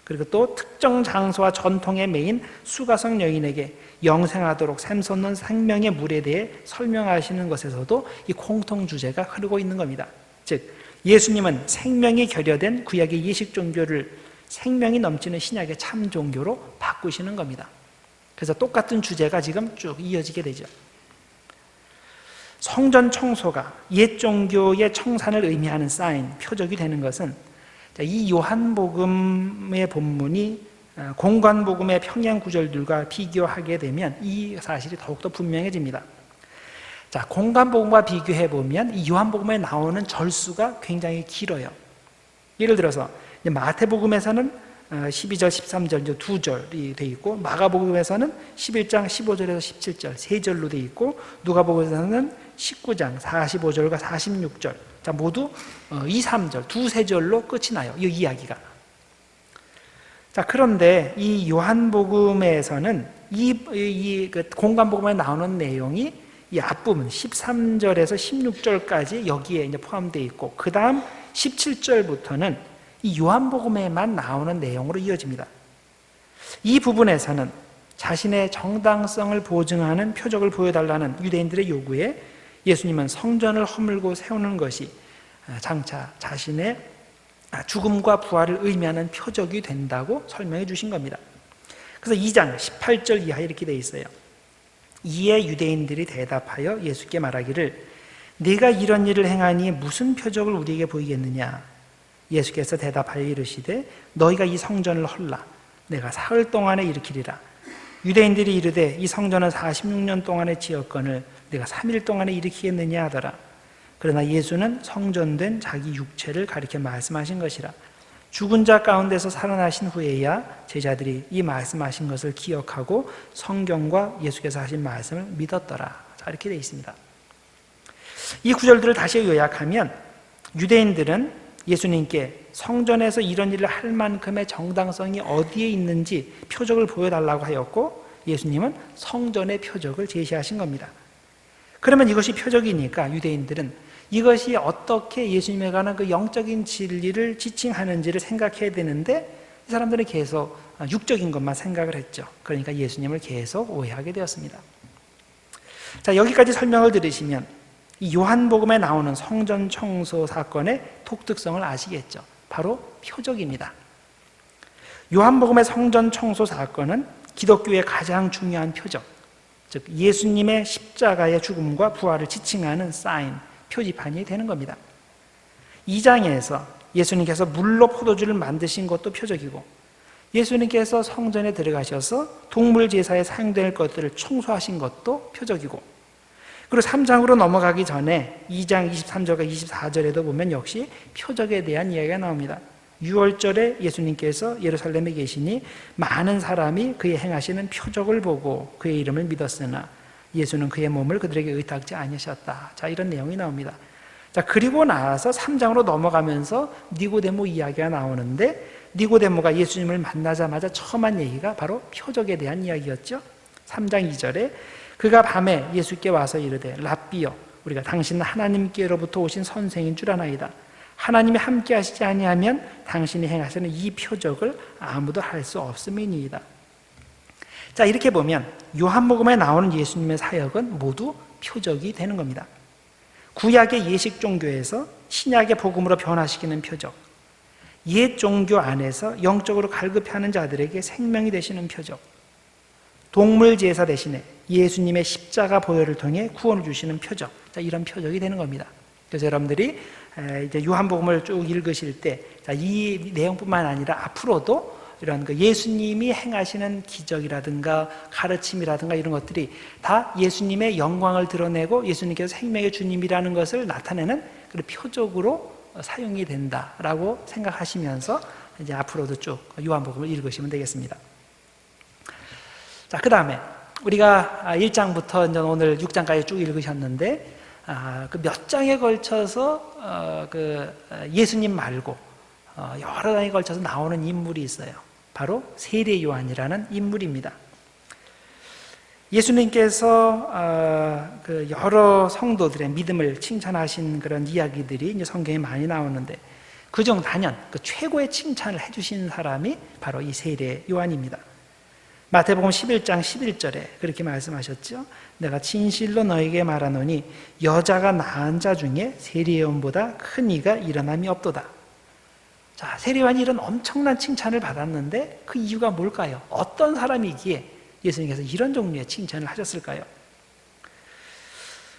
그리고 또 특정 장소와 전통에 매인 수가성 여인에게 영생하도록 샘솟는 생명의 물에 대해 설명하시는 것에서도 이 공통 주제가 흐르고 있는 겁니다. 즉 예수님은 생명이 결여된 구약의 예식 종교를 생명이 넘치는 신약의 참 종교로 바꾸시는 겁니다. 그래서 똑같은 주제가 지금 쭉 이어지게 되죠. 성전 청소가 옛 종교의 청산을 의미하는 사인, 표적이 되는 것은 이 요한복음의 본문이 공관복음의 평양 구절들과 비교하게 되면 이 사실이 더욱더 분명해집니다. 자, 공관복음과 비교해 보면 이 요한복음에 나오는 절수가 굉장히 길어요. 예를 들어서 마태복음에서는 12절, 13절 2절이 돼 있고, 마가복음에서는 11장 15절에서 17절 3절로 돼 있고, 누가복음에서는 19장 45절과 46절, 자, 모두 2, 3절, 2, 3절로 끝이 나요. 이 이야기가. 자, 그런데 이 요한복음에서는 그 공관복음에 나오는 내용이 이 앞부분 13절에서 16절까지 여기에 이제 포함되어 있고, 그 다음 17절부터는 이 요한복음에만 나오는 내용으로 이어집니다. 이 부분에서는 자신의 정당성을 보증하는 표적을 보여달라는 유대인들의 요구에 예수님은 성전을 허물고 세우는 것이 장차 자신의 죽음과 부활을 의미하는 표적이 된다고 설명해 주신 겁니다. 그래서 2장 18절 이하에 이렇게 되어 있어요. 이에 유대인들이 대답하여 예수께 말하기를 네가 이런 일을 행하니 무슨 표적을 우리에게 보이겠느냐? 예수께서 대답하여 이르시되 너희가 이 성전을 헐라 내가 사흘 동안에 일으키리라. 유대인들이 이르되 이 성전은 46년 동안에 지었거늘 내가 3일 동안에 일으키겠느냐 하더라. 그러나 예수는 성전된 자기 육체를 가리켜 말씀하신 것이라. 죽은 자 가운데서 살아나신 후에야 제자들이 이 말씀하신 것을 기억하고 성경과 예수께서 하신 말씀을 믿었더라. 자, 이렇게 되어 있습니다. 이 구절들을 다시 요약하면 유대인들은 예수님께 성전에서 이런 일을 할 만큼의 정당성이 어디에 있는지 표적을 보여달라고 하였고, 예수님은 성전의 표적을 제시하신 겁니다. 그러면 이것이 표적이니까 유대인들은 이것이 어떻게 예수님에 관한 그 영적인 진리를 지칭하는지를 생각해야 되는데, 이 사람들은 계속 육적인 것만 생각을 했죠. 그러니까 예수님을 계속 오해하게 되었습니다. 자, 여기까지 설명을 들으시면 이 요한복음에 나오는 성전 청소 사건의 독특성을 아시겠죠. 바로 표적입니다. 요한복음의 성전 청소 사건은 기독교의 가장 중요한 표적, 즉 예수님의 십자가의 죽음과 부활을 지칭하는 사인, 표지판이 되는 겁니다. 2장에서 예수님께서 물로 포도주를 만드신 것도 표적이고, 예수님께서 성전에 들어가셔서 동물 제사에 사용될 것들을 청소하신 것도 표적이고, 그리고 3장으로 넘어가기 전에 2장 23절과 24절에도 보면 역시 표적에 대한 이야기가 나옵니다. 6월절에 예수님께서 예루살렘에 계시니 많은 사람이 그의 행하시는 표적을 보고 그의 이름을 믿었으나 예수는 그의 몸을 그들에게 의탁지 아니하셨다. 자, 이런 내용이 나옵니다. 자, 그리고 나서 3장으로 넘어가면서 니고데모 이야기가 나오는데, 니고데모가 예수님을 만나자마자 처음 한 얘기가 바로 표적에 대한 이야기였죠. 3장 2절에 그가 밤에 예수께 와서 이르되 랍비여, 우리가 당신은 하나님께로부터 오신 선생인 줄 아나이다. 하나님이 함께 하시지 아니하면 당신이 행하시는 이 표적을 아무도 할 수 없음이니이다. 자, 이렇게 보면 요한복음에 나오는 예수님의 사역은 모두 표적이 되는 겁니다. 구약의 예식 종교에서 신약의 복음으로 변화시키는 표적, 옛 종교 안에서 영적으로 갈급해하는 자들에게 생명이 되시는 표적, 동물 제사 대신에 예수님의 십자가 보혈을 통해 구원을 주시는 표적, 자, 이런 표적이 되는 겁니다. 그래서 여러분들이 이제 요한복음을 쭉 읽으실 때, 이 내용뿐만 아니라 앞으로도 이런 그 예수님이 행하시는 기적이라든가 가르침이라든가 이런 것들이 다 예수님의 영광을 드러내고 예수님께서 생명의 주님이라는 것을 나타내는 그런 표적으로 사용이 된다라고 생각하시면서 이제 앞으로도 쭉 요한복음을 읽으시면 되겠습니다. 자, 그 다음에 우리가 1장부터 이제 오늘 6장까지 쭉 읽으셨는데, 그 몇 장에 걸쳐서 예수님 말고 여러 장에 걸쳐서 나오는 인물이 있어요. 바로 세례 요한이라는 인물입니다. 예수님께서 그 여러 성도들의 믿음을 칭찬하신 그런 이야기들이 이제 성경에 많이 나오는데, 그중 단연 그 최고의 칭찬을 해주신 사람이 바로 이 세례 요한입니다. 마태복음 11장 11절에 그렇게 말씀하셨죠. 내가 진실로 너에게 말하노니 여자가 낳은 자 중에 세례 요한보다 큰 이가 일어남이 없도다. 자, 세례 요한이 이런 엄청난 칭찬을 받았는데 그 이유가 뭘까요? 어떤 사람이기에 예수님께서 이런 종류의 칭찬을 하셨을까요?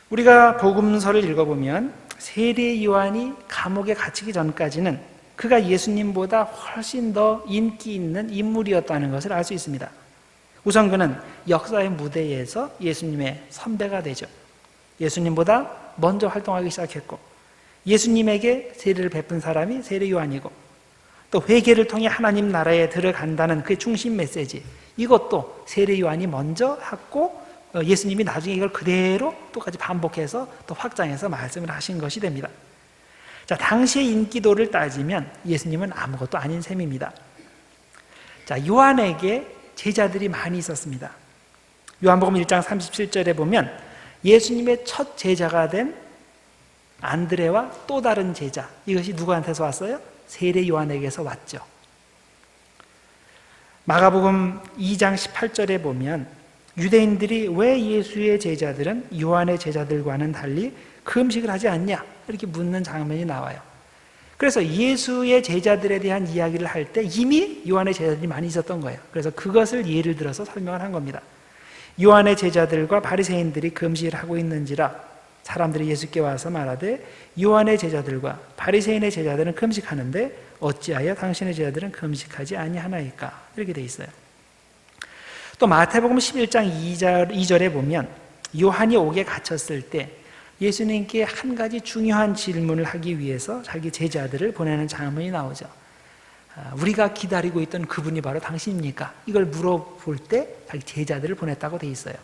우리가 복음서를 읽어보면 세례 요한이 감옥에 갇히기 전까지는 그가 예수님보다 훨씬 더 인기 있는 인물이었다는 것을 알 수 있습니다. 우선 그는 역사의 무대에서 예수님의 선배가 되죠. 예수님보다 먼저 활동하기 시작했고, 예수님에게 세례를 베푼 사람이 세례 요한이고, 또 회개를 통해 하나님 나라에 들어간다는 그 중심 메시지, 이것도 세례 요한이 먼저 했고, 예수님이 나중에 이걸 그대로 똑같이 반복해서 또 확장해서 말씀을 하신 것이 됩니다. 자, 당시의 인기도를 따지면 예수님은 아무것도 아닌 셈입니다. 자, 요한에게 제자들이 많이 있었습니다. 요한복음 1장 37절에 보면 예수님의 첫 제자가 된 안드레와 또 다른 제자, 이것이 누구한테서 왔어요? 세례 요한에게서 왔죠. 마가복음 2장 18절에 보면 유대인들이 왜 예수의 제자들은 요한의 제자들과는 달리 그 음식을 하지 않냐? 이렇게 묻는 장면이 나와요. 그래서 예수의 제자들에 대한 이야기를 할 때 이미 요한의 제자들이 많이 있었던 거예요. 그래서 그것을 예를 들어서 설명을 한 겁니다. 요한의 제자들과 바리새인들이 그 음식을 하고 있는지라 사람들이 예수께 와서 말하되 요한의 제자들과 바리새인의 제자들은 그 음식하는데 어찌하여 당신의 제자들은 그 음식하지 아니하나이까? 이렇게 돼 있어요. 또 마태복음 11장 2절에 보면 요한이 옥에 갇혔을 때 예수님께 한 가지 중요한 질문을 하기 위해서 자기 제자들을 보내는 장면이 나오죠. 우리가 기다리고 있던 그분이 바로 당신입니까? 이걸 물어볼 때 자기 제자들을 보냈다고 돼 있어요.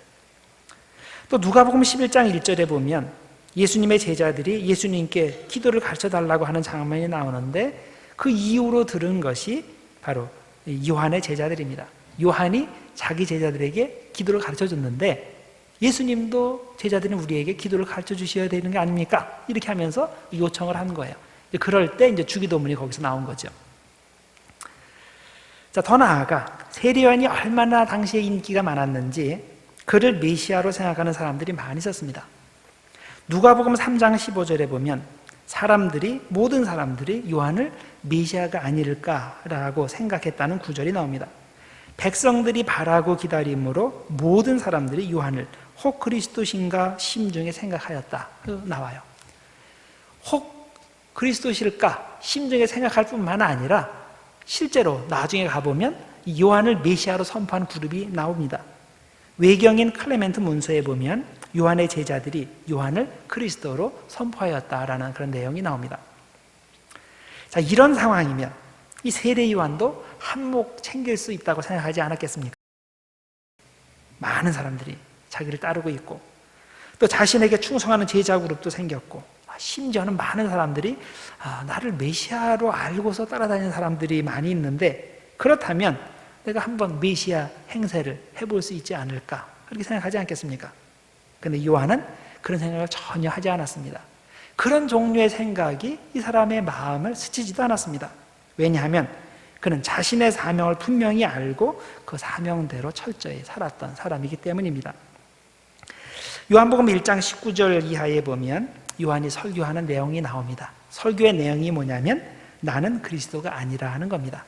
또 누가복음 11장 1절에 보면 예수님의 제자들이 예수님께 기도를 가르쳐 달라고 하는 장면이 나오는데 그 이후로 들은 것이 바로 요한의 제자들입니다. 요한이 자기 제자들에게 기도를 가르쳐 줬는데 예수님도 제자들은 우리에게 기도를 가르쳐 주셔야 되는 게 아닙니까? 이렇게 하면서 요청을 한 거예요. 그럴 때 이제 주기도문이 거기서 나온 거죠. 자, 더 나아가 세례 요한이 얼마나 당시에 인기가 많았는지 그를 메시아로 생각하는 사람들이 많이 있었습니다. 누가복음 3장 15절에 보면 모든 사람들이 요한을 메시아가 아닐까라고 생각했다는 구절이 나옵니다. 백성들이 바라고 기다림으로 모든 사람들이 요한을 혹 그리스도신가 심중에 생각하였다 나와요. 혹 그리스도실까 심중에 생각할 뿐만 아니라 실제로 나중에 가보면 요한을 메시아로 선포한 그룹이 나옵니다. 외경인 클레멘트 문서에 보면 요한의 제자들이 요한을 그리스도로 선포하였다라는 그런 내용이 나옵니다. 자, 이런 상황이면 이 세례 요한도 한몫 챙길 수 있다고 생각하지 않았겠습니까? 많은 사람들이 자기를 따르고 있고 또 자신에게 충성하는 제자 그룹도 생겼고 심지어는 많은 사람들이 나를 메시아로 알고서 따라다니는 사람들이 많이 있는데 그렇다면 내가 한번 메시아 행세를 해볼 수 있지 않을까 그렇게 생각하지 않겠습니까? 그런데 요한은 그런 생각을 전혀 하지 않았습니다. 그런 종류의 생각이 이 사람의 마음을 스치지도 않았습니다. 왜냐하면 그는 자신의 사명을 분명히 알고 그 사명대로 철저히 살았던 사람이기 때문입니다. 요한복음 1장 19절 이하에 보면 요한이 설교하는 내용이 나옵니다. 설교의 내용이 뭐냐면 나는 그리스도가 아니라 하는 겁니다.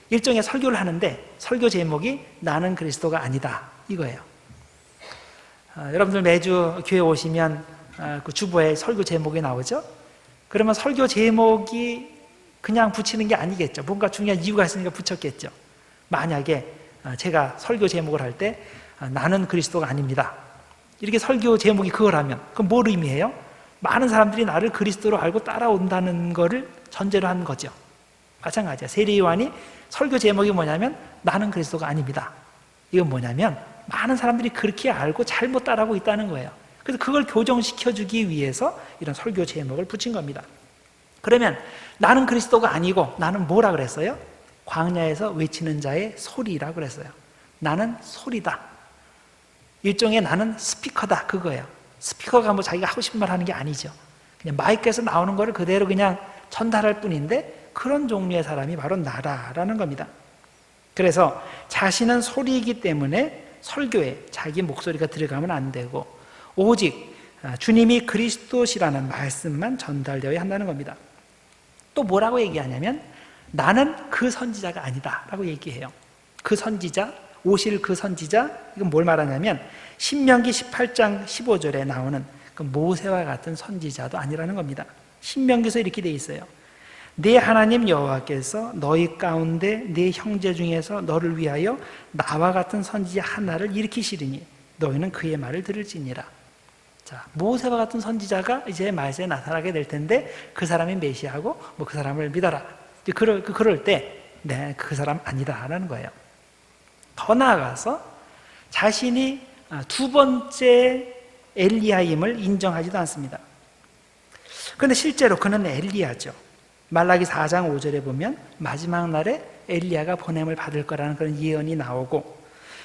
일종의 설교를 하는데 설교 제목이 나는 그리스도가 아니다 이거예요. 여러분들 매주 교회 오시면 그 주보에 설교 제목이 나오죠? 그러면 설교 제목이 그냥 붙이는 게 아니겠죠. 뭔가 중요한 이유가 있으니까 붙였겠죠. 만약에 제가 설교 제목을 할 때 나는 그리스도가 아닙니다. 이렇게 설교 제목이 그거라면 그럼 뭘 의미해요? 많은 사람들이 나를 그리스도로 알고 따라온다는 거를 전제로 한 거죠. 마찬가지야. 세례 요한이 설교 제목이 뭐냐면 나는 그리스도가 아닙니다. 이건 뭐냐면 많은 사람들이 그렇게 알고 잘못 따라하고 있다는 거예요. 그래서 그걸 교정시켜주기 위해서 이런 설교 제목을 붙인 겁니다. 그러면 나는 그리스도가 아니고 나는 뭐라 그랬어요? 광야에서 외치는 자의 소리라고 그랬어요. 나는 소리다. 일종의 나는 스피커다 그거예요. 스피커가 뭐 자기가 하고 싶은 말 하는 게 아니죠. 그냥 마이크에서 나오는 거를 그대로 그냥 전달할 뿐인데 그런 종류의 사람이 바로 나라라는 겁니다. 그래서 자신은 소리이기 때문에 설교에 자기 목소리가 들어가면 안 되고 오직 주님이 그리스도시라는 말씀만 전달되어야 한다는 겁니다. 또 뭐라고 얘기하냐면 나는 그 선지자가 아니다 라고 얘기해요. 그 선지자, 오실 그 선지자, 이건 뭘 말하냐면 신명기 18장 15절에 나오는 그 모세와 같은 선지자도 아니라는 겁니다. 신명기에서 이렇게 돼 있어요. 내 하나님 여호와께서 너희 가운데 내 형제 중에서 너를 위하여 나와 같은 선지자 하나를 일으키시리니 너희는 그의 말을 들을지니라. 자, 모세와 같은 선지자가 이제 말세에 나타나게 될 텐데 그 사람이 메시아고 뭐 그 사람을 믿어라. 그럴 때 네, 그 사람 아니다라는 거예요. 더 나아가서 자신이 두 번째 엘리야임을 인정하지도 않습니다. 그런데 실제로 그는 엘리야죠. 말라기 4장 5절에 보면 마지막 날에 엘리야가 보냄을 받을 거라는 그런 예언이 나오고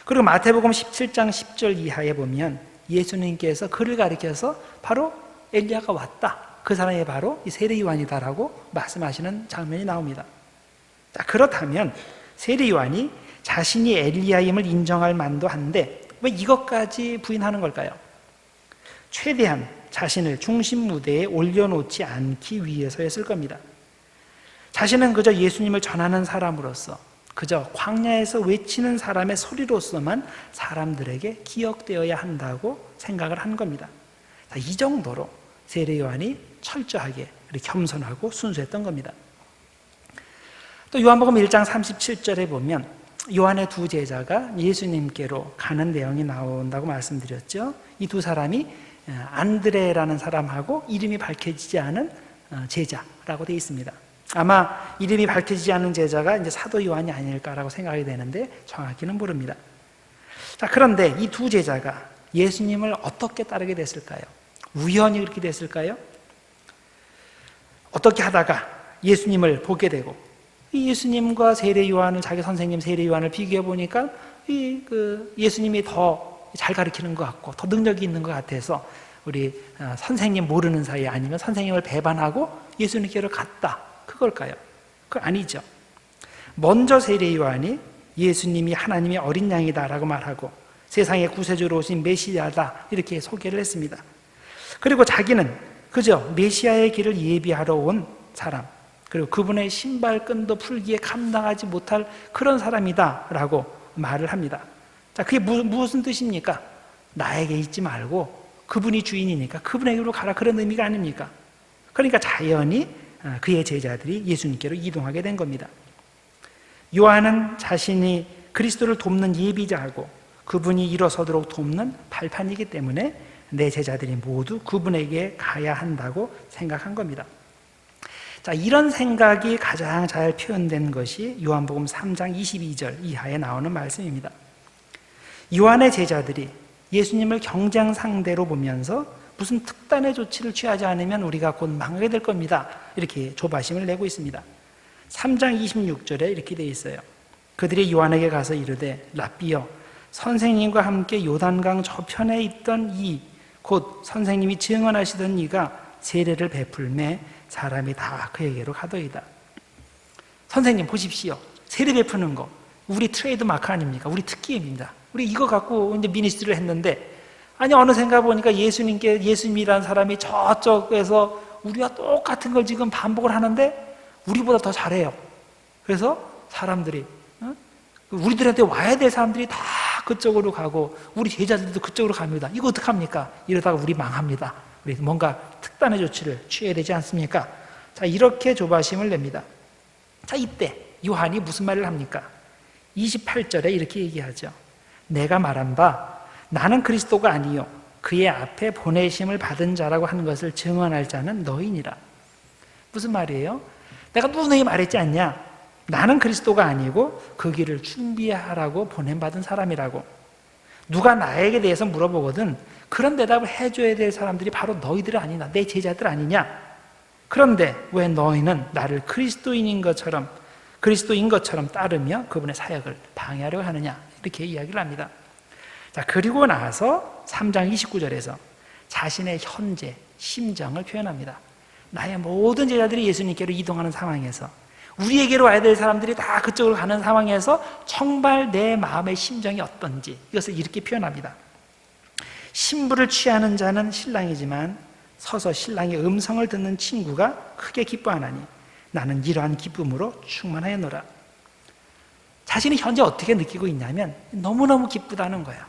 그리고 마태복음 17장 10절 이하에 보면 예수님께서 그를 가리켜서 바로 엘리야가 왔다. 그 사람이 바로 이 세례 요한이다라고 말씀하시는 장면이 나옵니다. 자, 그렇다면 세례 요한이 자신이 엘리야임을 인정할 만도 한데 왜 이것까지 부인하는 걸까요? 최대한 자신을 중심 무대에 올려놓지 않기 위해서였을 겁니다. 자신은 그저 예수님을 전하는 사람으로서 그저 광야에서 외치는 사람의 소리로서만 사람들에게 기억되어야 한다고 생각을 한 겁니다. 이 정도로 세례 요한이 철저하게 겸손하고 순수했던 겁니다. 또 요한복음 1장 37절에 보면 요한의 두 제자가 예수님께로 가는 내용이 나온다고 말씀드렸죠. 이 두 사람이 안드레라는 사람하고 이름이 밝혀지지 않은 제자라고 되어 있습니다. 아마 이름이 밝혀지지 않은 제자가 이제 사도 요한이 아닐까라고 생각이 되는데 정확히는 모릅니다. 자, 그런데 이 두 제자가 예수님을 어떻게 따르게 됐을까요? 우연히 그렇게 됐을까요? 어떻게 하다가 예수님을 보게 되고, 이 예수님과 세례 요한을, 자기 선생님 세례 요한을 비교해 보니까 예수님이 더 잘 가르치는 것 같고 더 능력이 있는 것 같아서 우리 선생님 모르는 사이에, 아니면 선생님을 배반하고 예수님께로 갔다, 그걸까요? 그거 아니죠. 먼저 세례 요한이 예수님이 하나님의 어린 양이다 라고 말하고 세상의 구세주로 오신 메시아다 이렇게 소개를 했습니다. 그리고 자기는 그저 메시아의 길을 예비하러 온 사람, 그리고 그분의 신발끈도 풀기에 감당하지 못할 그런 사람이다 라고 말을 합니다. 자, 그게 무슨 뜻입니까? 나에게 있지 말고 그분이 주인이니까 그분에게로 가라, 그런 의미가 아닙니까? 그러니까 자연히 그의 제자들이 예수님께로 이동하게 된 겁니다. 요한은 자신이 그리스도를 돕는 예비자하고 그분이 일어서도록 돕는 발판이기 때문에 내 제자들이 모두 그분에게 가야 한다고 생각한 겁니다. 자, 이런 생각이 가장 잘 표현된 것이 요한복음 3장 22절 이하에 나오는 말씀입니다. 요한의 제자들이 예수님을 경쟁 상대로 보면서 무슨 특단의 조치를 취하지 않으면 우리가 곧 망하게 될 겁니다, 이렇게 조바심을 내고 있습니다. 3장 26절에 이렇게 되어 있어요. 그들이 요한에게 가서 이르되 랍비여, 선생님과 함께 요단강 저편에 있던 이, 곧 선생님이 증언하시던 이가 세례를 베풀매 사람이 다 그에게로 가더이다. 선생님 보십시오, 세례 베푸는 거 우리 트레이드 마크 아닙니까? 우리 특기입니다. 우리 이거 갖고 이제 미니스트리를 했는데, 아니 어느샌가 보니까 예수님이라는 사람이 저쪽에서 우리와 똑같은 걸 지금 반복을 하는데 우리보다 더 잘해요. 그래서 사람들이, 우리들한테 와야 될 사람들이 다 그쪽으로 가고 우리 제자들도 그쪽으로 갑니다. 이거 어떡합니까? 이러다가 우리 망합니다. 우리 뭔가 특단의 조치를 취해야 되지 않습니까? 자, 이렇게 조바심을 냅니다. 자, 이때 요한이 무슨 말을 합니까? 28절에 이렇게 얘기하죠. 내가 말한 바 나는 그리스도가 아니요 그의 앞에 보내심을 받은 자라고 하는 것을 증언할 자는 너희니라. 무슨 말이에요? 내가 누누이 말했지 않냐? 나는 그리스도가 아니고 그 길을 준비하라고 보냄받은 사람이라고. 누가 나에게 대해서 물어보거든 그런 대답을 해줘야 될 사람들이 바로 너희들 아니냐, 내 제자들 아니냐? 그런데 왜 너희는 나를 그리스도인 것처럼 따르며 그분의 사역을 방해하려고 하느냐, 이렇게 이야기를 합니다. 자, 그리고 나서 3장 29절에서 자신의 현재 심정을 표현합니다. 나의 모든 제자들이 예수님께로 이동하는 상황에서, 우리에게로 와야 될 사람들이 다 그쪽으로 가는 상황에서 정말 내 마음의 심정이 어떤지 이것을 이렇게 표현합니다. 신부를 취하는 자는 신랑이지만 서서 신랑의 음성을 듣는 친구가 크게 기뻐하나니 나는 이러한 기쁨으로 충만하였노라. 자신이 현재 어떻게 느끼고 있냐면 너무너무 기쁘다는 거예요.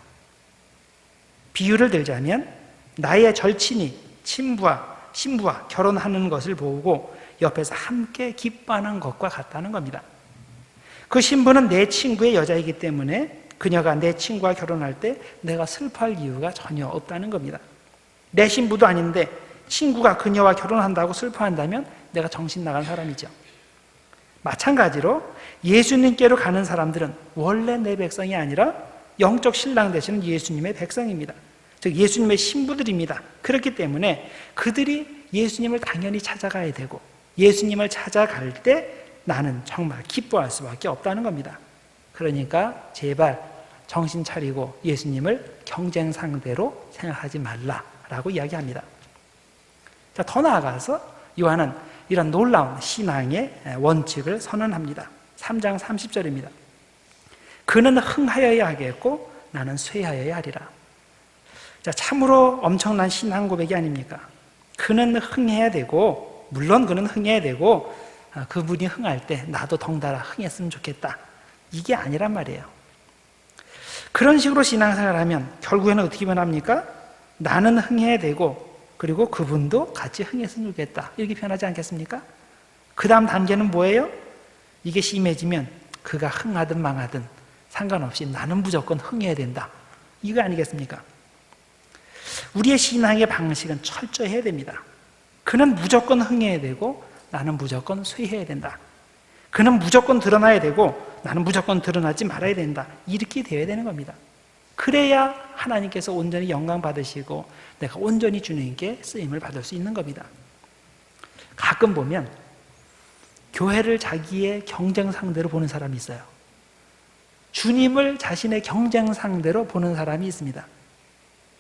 비유를 들자면 나의 절친이 신부와 결혼하는 것을 보고 옆에서 함께 기뻐하는 것과 같다는 겁니다. 그 신부는 내 친구의 여자이기 때문에 그녀가 내 친구와 결혼할 때 내가 슬퍼할 이유가 전혀 없다는 겁니다. 내 신부도 아닌데 친구가 그녀와 결혼한다고 슬퍼한다면 내가 정신 나간 사람이죠. 마찬가지로 예수님께로 가는 사람들은 원래 내 백성이 아니라 영적 신랑 되시는 예수님의 백성입니다. 즉 예수님의 신부들입니다. 그렇기 때문에 그들이 예수님을 당연히 찾아가야 되고 예수님을 찾아갈 때 나는 정말 기뻐할 수밖에 없다는 겁니다. 그러니까 제발 정신 차리고 예수님을 경쟁 상대로 생각하지 말라라고 이야기합니다. 자, 더 나아가서 요한은 이런 놀라운 신앙의 원칙을 선언합니다. 3장 30절입니다. 그는 흥하여야 하겠고 나는 쇠하여야 하리라. 자, 참으로 엄청난 신앙 고백이 아닙니까? 그는 흥해야 되고, 물론 그는 흥해야 되고 그분이 흥할 때 나도 덩달아 흥했으면 좋겠다, 이게 아니란 말이에요. 그런 식으로 신앙생활을 하면 결국에는 어떻게 변합니까? 나는 흥해야 되고 그리고 그분도 같이 흥했으면 좋겠다, 이렇게 변하지 않겠습니까? 그 다음 단계는 뭐예요? 이게 심해지면 그가 흥하든 망하든 상관없이 나는 무조건 흥해야 된다, 이거 아니겠습니까? 우리의 신앙의 방식은 철저해야 됩니다. 그는 무조건 흥해야 되고 나는 무조건 쇠해야 된다. 그는 무조건 드러나야 되고 나는 무조건 드러나지 말아야 된다, 이렇게 되어야 되는 겁니다. 그래야 하나님께서 온전히 영광 받으시고 내가 온전히 주님께 쓰임을 받을 수 있는 겁니다. 가끔 보면 교회를 자기의 경쟁 상대로 보는 사람이 있어요. 주님을 자신의 경쟁 상대로 보는 사람이 있습니다.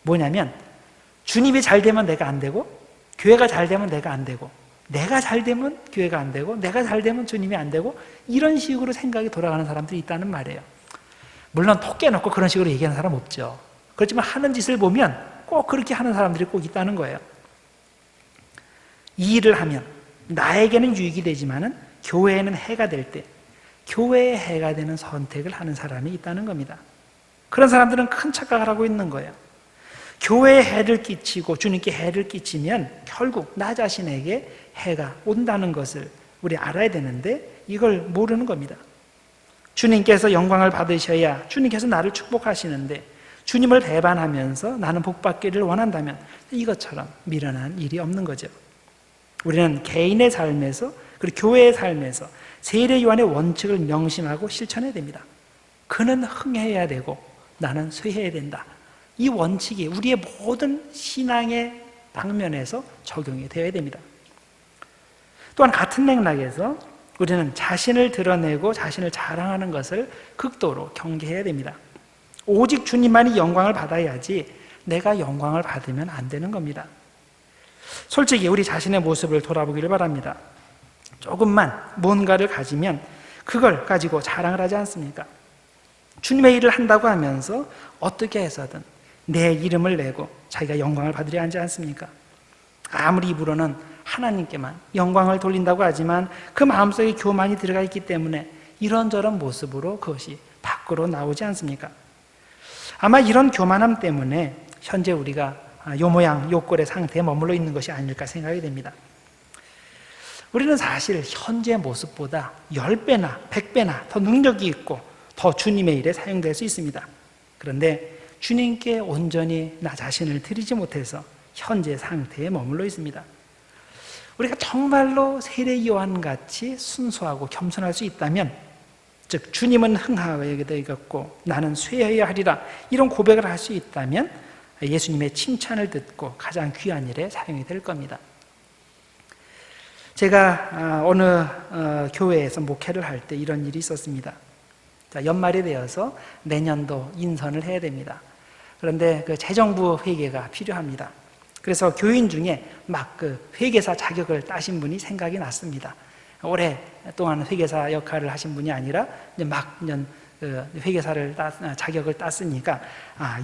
뭐냐면 주님이 잘 되면 내가 안 되고, 교회가 잘 되면 내가 안 되고, 내가 잘 되면 교회가 안 되고, 내가 잘 되면 주님이 안 되고, 이런 식으로 생각이 돌아가는 사람들이 있다는 말이에요. 물론 톡 깨놓고 그런 식으로 얘기하는 사람 없죠. 그렇지만 하는 짓을 보면 꼭 그렇게 하는 사람들이 꼭 있다는 거예요. 이 일을 하면 나에게는 유익이 되지만은 교회에는 해가 될 때 교회에 해가 되는 선택을 하는 사람이 있다는 겁니다. 그런 사람들은 큰 착각을 하고 있는 거예요. 교회에 해를 끼치고 주님께 해를 끼치면 결국 나 자신에게 해가 온다는 것을 우리 알아야 되는데 이걸 모르는 겁니다. 주님께서 영광을 받으셔야 주님께서 나를 축복하시는데 주님을 배반하면서 나는 복받기를 원한다면 이것처럼 미련한 일이 없는 거죠. 우리는 개인의 삶에서 그리고 교회의 삶에서 세례 요한의 원칙을 명심하고 실천해야 됩니다. 그는 흥해야 되고 나는 쇠해야 된다. 이 원칙이 우리의 모든 신앙의 방면에서 적용이 되어야 됩니다. 또한 같은 맥락에서 우리는 자신을 드러내고 자신을 자랑하는 것을 극도로 경계해야 됩니다. 오직 주님만이 영광을 받아야지 내가 영광을 받으면 안 되는 겁니다. 솔직히 우리 자신의 모습을 돌아보기를 바랍니다. 조금만 뭔가를 가지면 그걸 가지고 자랑을 하지 않습니까? 주님의 일을 한다고 하면서 어떻게 해서든 내 이름을 내고 자기가 영광을 받으려 하지 않습니까? 아무리 입으로는 하나님께만 영광을 돌린다고 하지만 그 마음속에 교만이 들어가 있기 때문에 이런저런 모습으로 그것이 밖으로 나오지 않습니까? 아마 이런 교만함 때문에 현재 우리가 요 모양 요 꼴의 상태에 머물러 있는 것이 아닐까 생각이 됩니다. 우리는 사실 현재 모습보다 10배나 100배나 더 능력이 있고 더 주님의 일에 사용될 수 있습니다. 그런데 주님께 온전히 나 자신을 드리지 못해서 현재 상태에 머물러 있습니다. 우리가 정말로 세례 요한같이 순수하고 겸손할 수 있다면, 즉 주님은 흥하여야 되겠고 나는 쇠해야 하리라, 이런 고백을 할 수 있다면 예수님의 칭찬을 듣고 가장 귀한 일에 사용이 될 겁니다. 제가 어느 교회에서 목회를 할 때 이런 일이 있었습니다. 연말이 되어서 내년도 인선을 해야 됩니다. 그런데 그 재정부 회계가 필요합니다. 그래서 교인 중에 막 그 회계사 자격을 따신 분이 생각이 났습니다. 오랫동안 회계사 역할을 하신 분이 아니라 이제 막 회계사를 자격을 땄으니까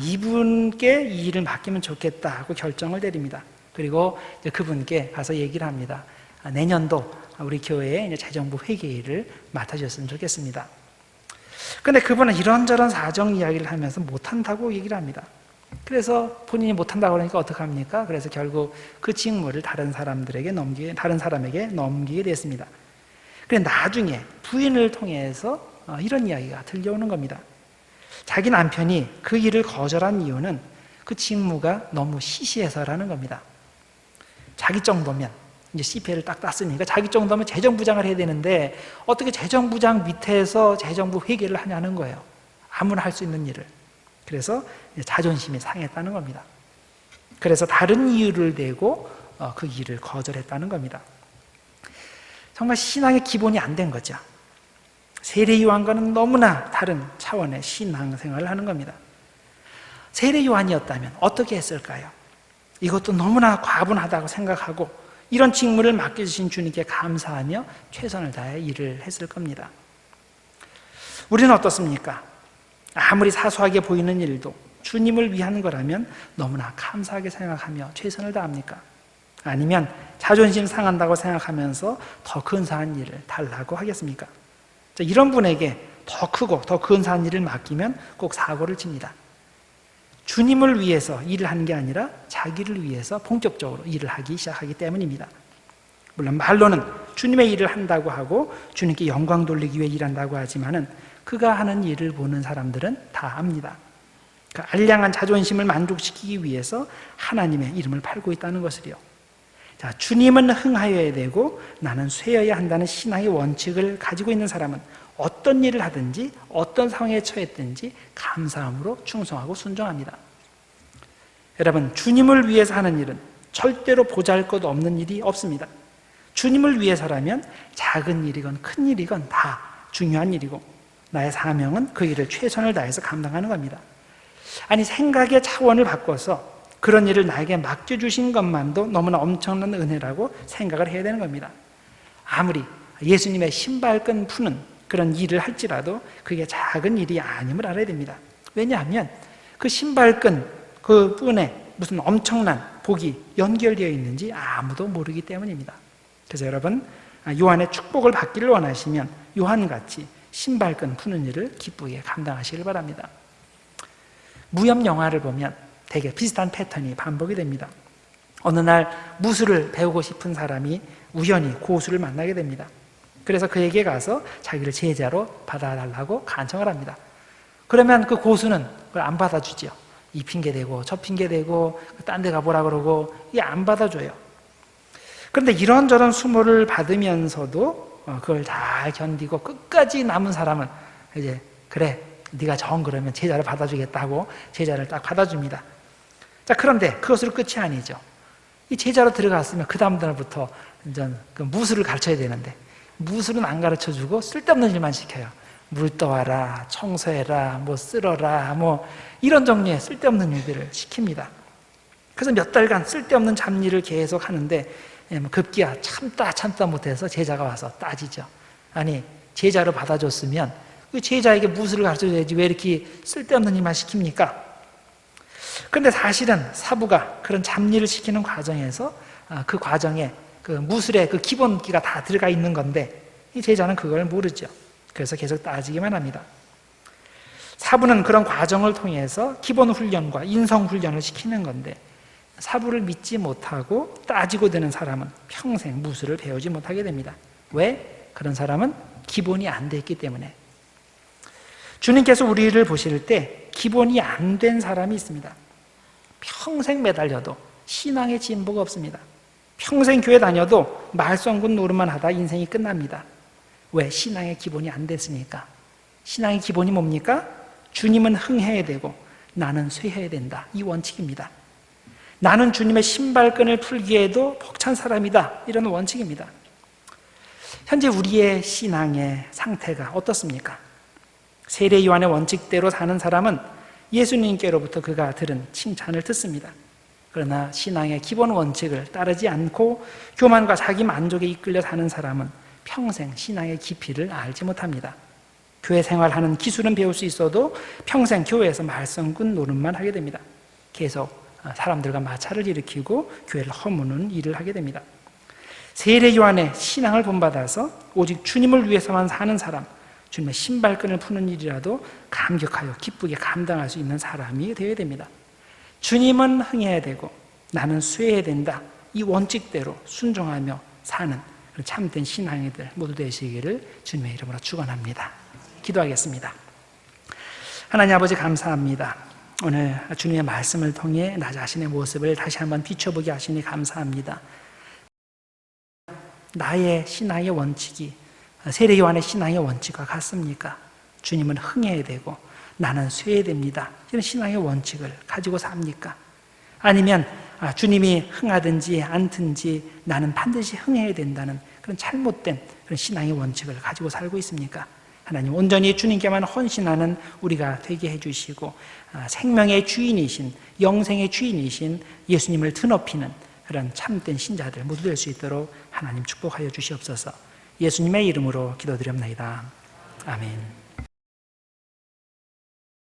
이분께 이 일을 맡기면 좋겠다 하고 결정을 내립니다. 그리고 그분께 가서 얘기를 합니다. 내년도 우리 교회에 이제 재정부 회계 일을 맡아주셨으면 좋겠습니다. 그런데 그분은 이런저런 사정 이야기를 하면서 못한다고 얘기를 합니다. 그래서 본인이 못한다고 그러니까 어떡합니까? 그래서 결국 그 직무를 다른 사람에게 넘기게 됐습니다. 그런데 나중에 부인을 통해서 이런 이야기가 들려오는 겁니다. 자기 남편이 그 일을 거절한 이유는 그 직무가 너무 시시해서라는 겁니다. 자기 정도면 이제 CPA를 딱 땄으니까 자기 정도면 재정부장을 해야 되는데 어떻게 재정부장 밑에서 재정부 회계를 하냐는 거예요. 아무나 할 수 있는 일을. 그래서 자존심이 상했다는 겁니다. 그래서 다른 이유를 대고 그 일을 거절했다는 겁니다. 정말 신앙의 기본이 안 된 거죠. 세례 요한과는 너무나 다른 차원의 신앙생활을 하는 겁니다. 세례 요한이었다면 어떻게 했을까요? 이것도 너무나 과분하다고 생각하고 이런 직무를 맡겨주신 주님께 감사하며 최선을 다해 일을 했을 겁니다. 우리는 어떻습니까? 아무리 사소하게 보이는 일도 주님을 위한 거라면 너무나 감사하게 생각하며 최선을 다합니까? 아니면 자존심 상한다고 생각하면서 더 근사한 일을 달라고 하겠습니까? 이런 분에게 더 크고 더 근사한 일을 맡기면 꼭 사고를 칩니다. 주님을 위해서 일을 하는 게 아니라 자기를 위해서 본격적으로 일을 하기 시작하기 때문입니다. 물론 말로는 주님의 일을 한다고 하고 주님께 영광 돌리기 위해 일한다고 하지만은 그가 하는 일을 보는 사람들은 다 압니다. 그 알량한 자존심을 만족시키기 위해서 하나님의 이름을 팔고 있다는 것을요. 자, 주님은 흥하여야 되고 나는 쇠여야 한다는 신앙의 원칙을 가지고 있는 사람은 어떤 일을 하든지 어떤 상황에 처했든지 감사함으로 충성하고 순종합니다. 여러분, 주님을 위해서 하는 일은 절대로 보잘것 없는 일이 없습니다. 주님을 위해서라면 작은 일이건 큰 일이건 다 중요한 일이고 나의 사명은 그 일을 최선을 다해서 감당하는 겁니다. 아니, 생각의 차원을 바꿔서 그런 일을 나에게 맡겨주신 것만도 너무나 엄청난 은혜라고 생각을 해야 되는 겁니다. 아무리 예수님의 신발끈 푸는 그런 일을 할지라도 그게 작은 일이 아님을 알아야 됩니다. 왜냐하면 그 신발끈 그 끈에 무슨 엄청난 복이 연결되어 있는지 아무도 모르기 때문입니다. 그래서 여러분, 요한의 축복을 받기를 원하시면 요한같이 신발끈 푸는 일을 기쁘게 감당하시길 바랍니다. 무협 영화를 보면 되게 비슷한 패턴이 반복이 됩니다. 어느 날 무술을 배우고 싶은 사람이 우연히 고수를 만나게 됩니다. 그래서 그에게 가서 자기를 제자로 받아달라고 간청을 합니다. 그러면 그 고수는 그걸 안 받아주죠. 이 핑계 대고 저 핑계 대고 딴 데 가보라 그러고 이게 안 받아줘요. 그런데 이런저런 수모를 받으면서도 그걸 잘 견디고 끝까지 남은 사람은 이제 그래 네가 정 그러면 제자를 받아주겠다고 제자를 딱 받아줍니다. 자, 그런데 그것으로 끝이 아니죠. 이 제자로 들어갔으면 그 다음 날부터 이제 그 무술을 가르쳐야 되는데 무술은 안 가르쳐주고 쓸데없는 일만 시켜요. 물 떠와라, 청소해라, 뭐 쓸어라, 뭐 이런 종류의 쓸데없는 일들을 시킵니다. 그래서 몇 달간 쓸데없는 잡일을 계속 하는데 급기야 참다 못해서 제자가 와서 따지죠. 아니, 제자로 받아줬으면 그 제자에게 무술을 가르쳐줘야지 왜 이렇게 쓸데없는 일만 시킵니까? 그런데 사실은 사부가 그런 잡일을 시키는 과정에서 그 과정에 그 무술의 그 기본기가 다 들어가 있는 건데 이 제자는 그걸 모르죠. 그래서 계속 따지기만 합니다. 사부는 그런 과정을 통해서 기본 훈련과 인성 훈련을 시키는 건데 사부를 믿지 못하고 따지고 드는 사람은 평생 무술을 배우지 못하게 됩니다. 왜? 그런 사람은 기본이 안 돼 있기 때문에. 주님께서 우리를 보실 때 기본이 안 된 사람이 있습니다. 평생 매달려도 신앙의 진보가 없습니다. 평생 교회 다녀도 말썽군 노릇만 하다 인생이 끝납니다. 왜? 신앙의 기본이 안 됐으니까. 신앙의 기본이 뭡니까? 주님은 흥해야 되고 나는 쇠해야 된다. 이 원칙입니다. 나는 주님의 신발끈을 풀기에도 벅찬 사람이다. 이런 원칙입니다. 현재 우리의 신앙의 상태가 어떻습니까? 세례 요한의 원칙대로 사는 사람은 예수님께로부터 그가 들은 칭찬을 듣습니다. 그러나 신앙의 기본 원칙을 따르지 않고 교만과 자기 만족에 이끌려 사는 사람은 평생 신앙의 깊이를 알지 못합니다. 교회 생활하는 기술은 배울 수 있어도 평생 교회에서 말썽꾼 노릇만 하게 됩니다. 계속 사람들과 마찰을 일으키고 교회를 허무는 일을 하게 됩니다. 세례 요한의 신앙을 본받아서 오직 주님을 위해서만 사는 사람, 주님의 신발끈을 푸는 일이라도 감격하여 기쁘게 감당할 수 있는 사람이 되어야 됩니다. 주님은 흥해야 되고 나는 쇠해야 된다. 이 원칙대로 순종하며 사는 참된 신앙이들 모두 되시기를 주님의 이름으로 축원합니다. 기도하겠습니다. 하나님 아버지, 감사합니다. 오늘 주님의 말씀을 통해 나 자신의 모습을 다시 한번 비춰보게 하시니 감사합니다. 나의 신앙의 원칙이 세례 요한의 신앙의 원칙과 같습니까? 주님은 흥해야 되고 나는 쇠해야 됩니다. 이런 신앙의 원칙을 가지고 삽니까? 아니면 주님이 흥하든지 않든지 나는 반드시 흥해야 된다는 그런 잘못된 그런 신앙의 원칙을 가지고 살고 있습니까? 하나님, 온전히 주님께만 헌신하는 우리가 되게 해주시고 생명의 주인이신, 영생의 주인이신 예수님을 드높이는 그런 참된 신자들 모두 될 수 있도록 하나님 축복하여 주시옵소서. 예수님의 이름으로 기도드립니다. 아멘.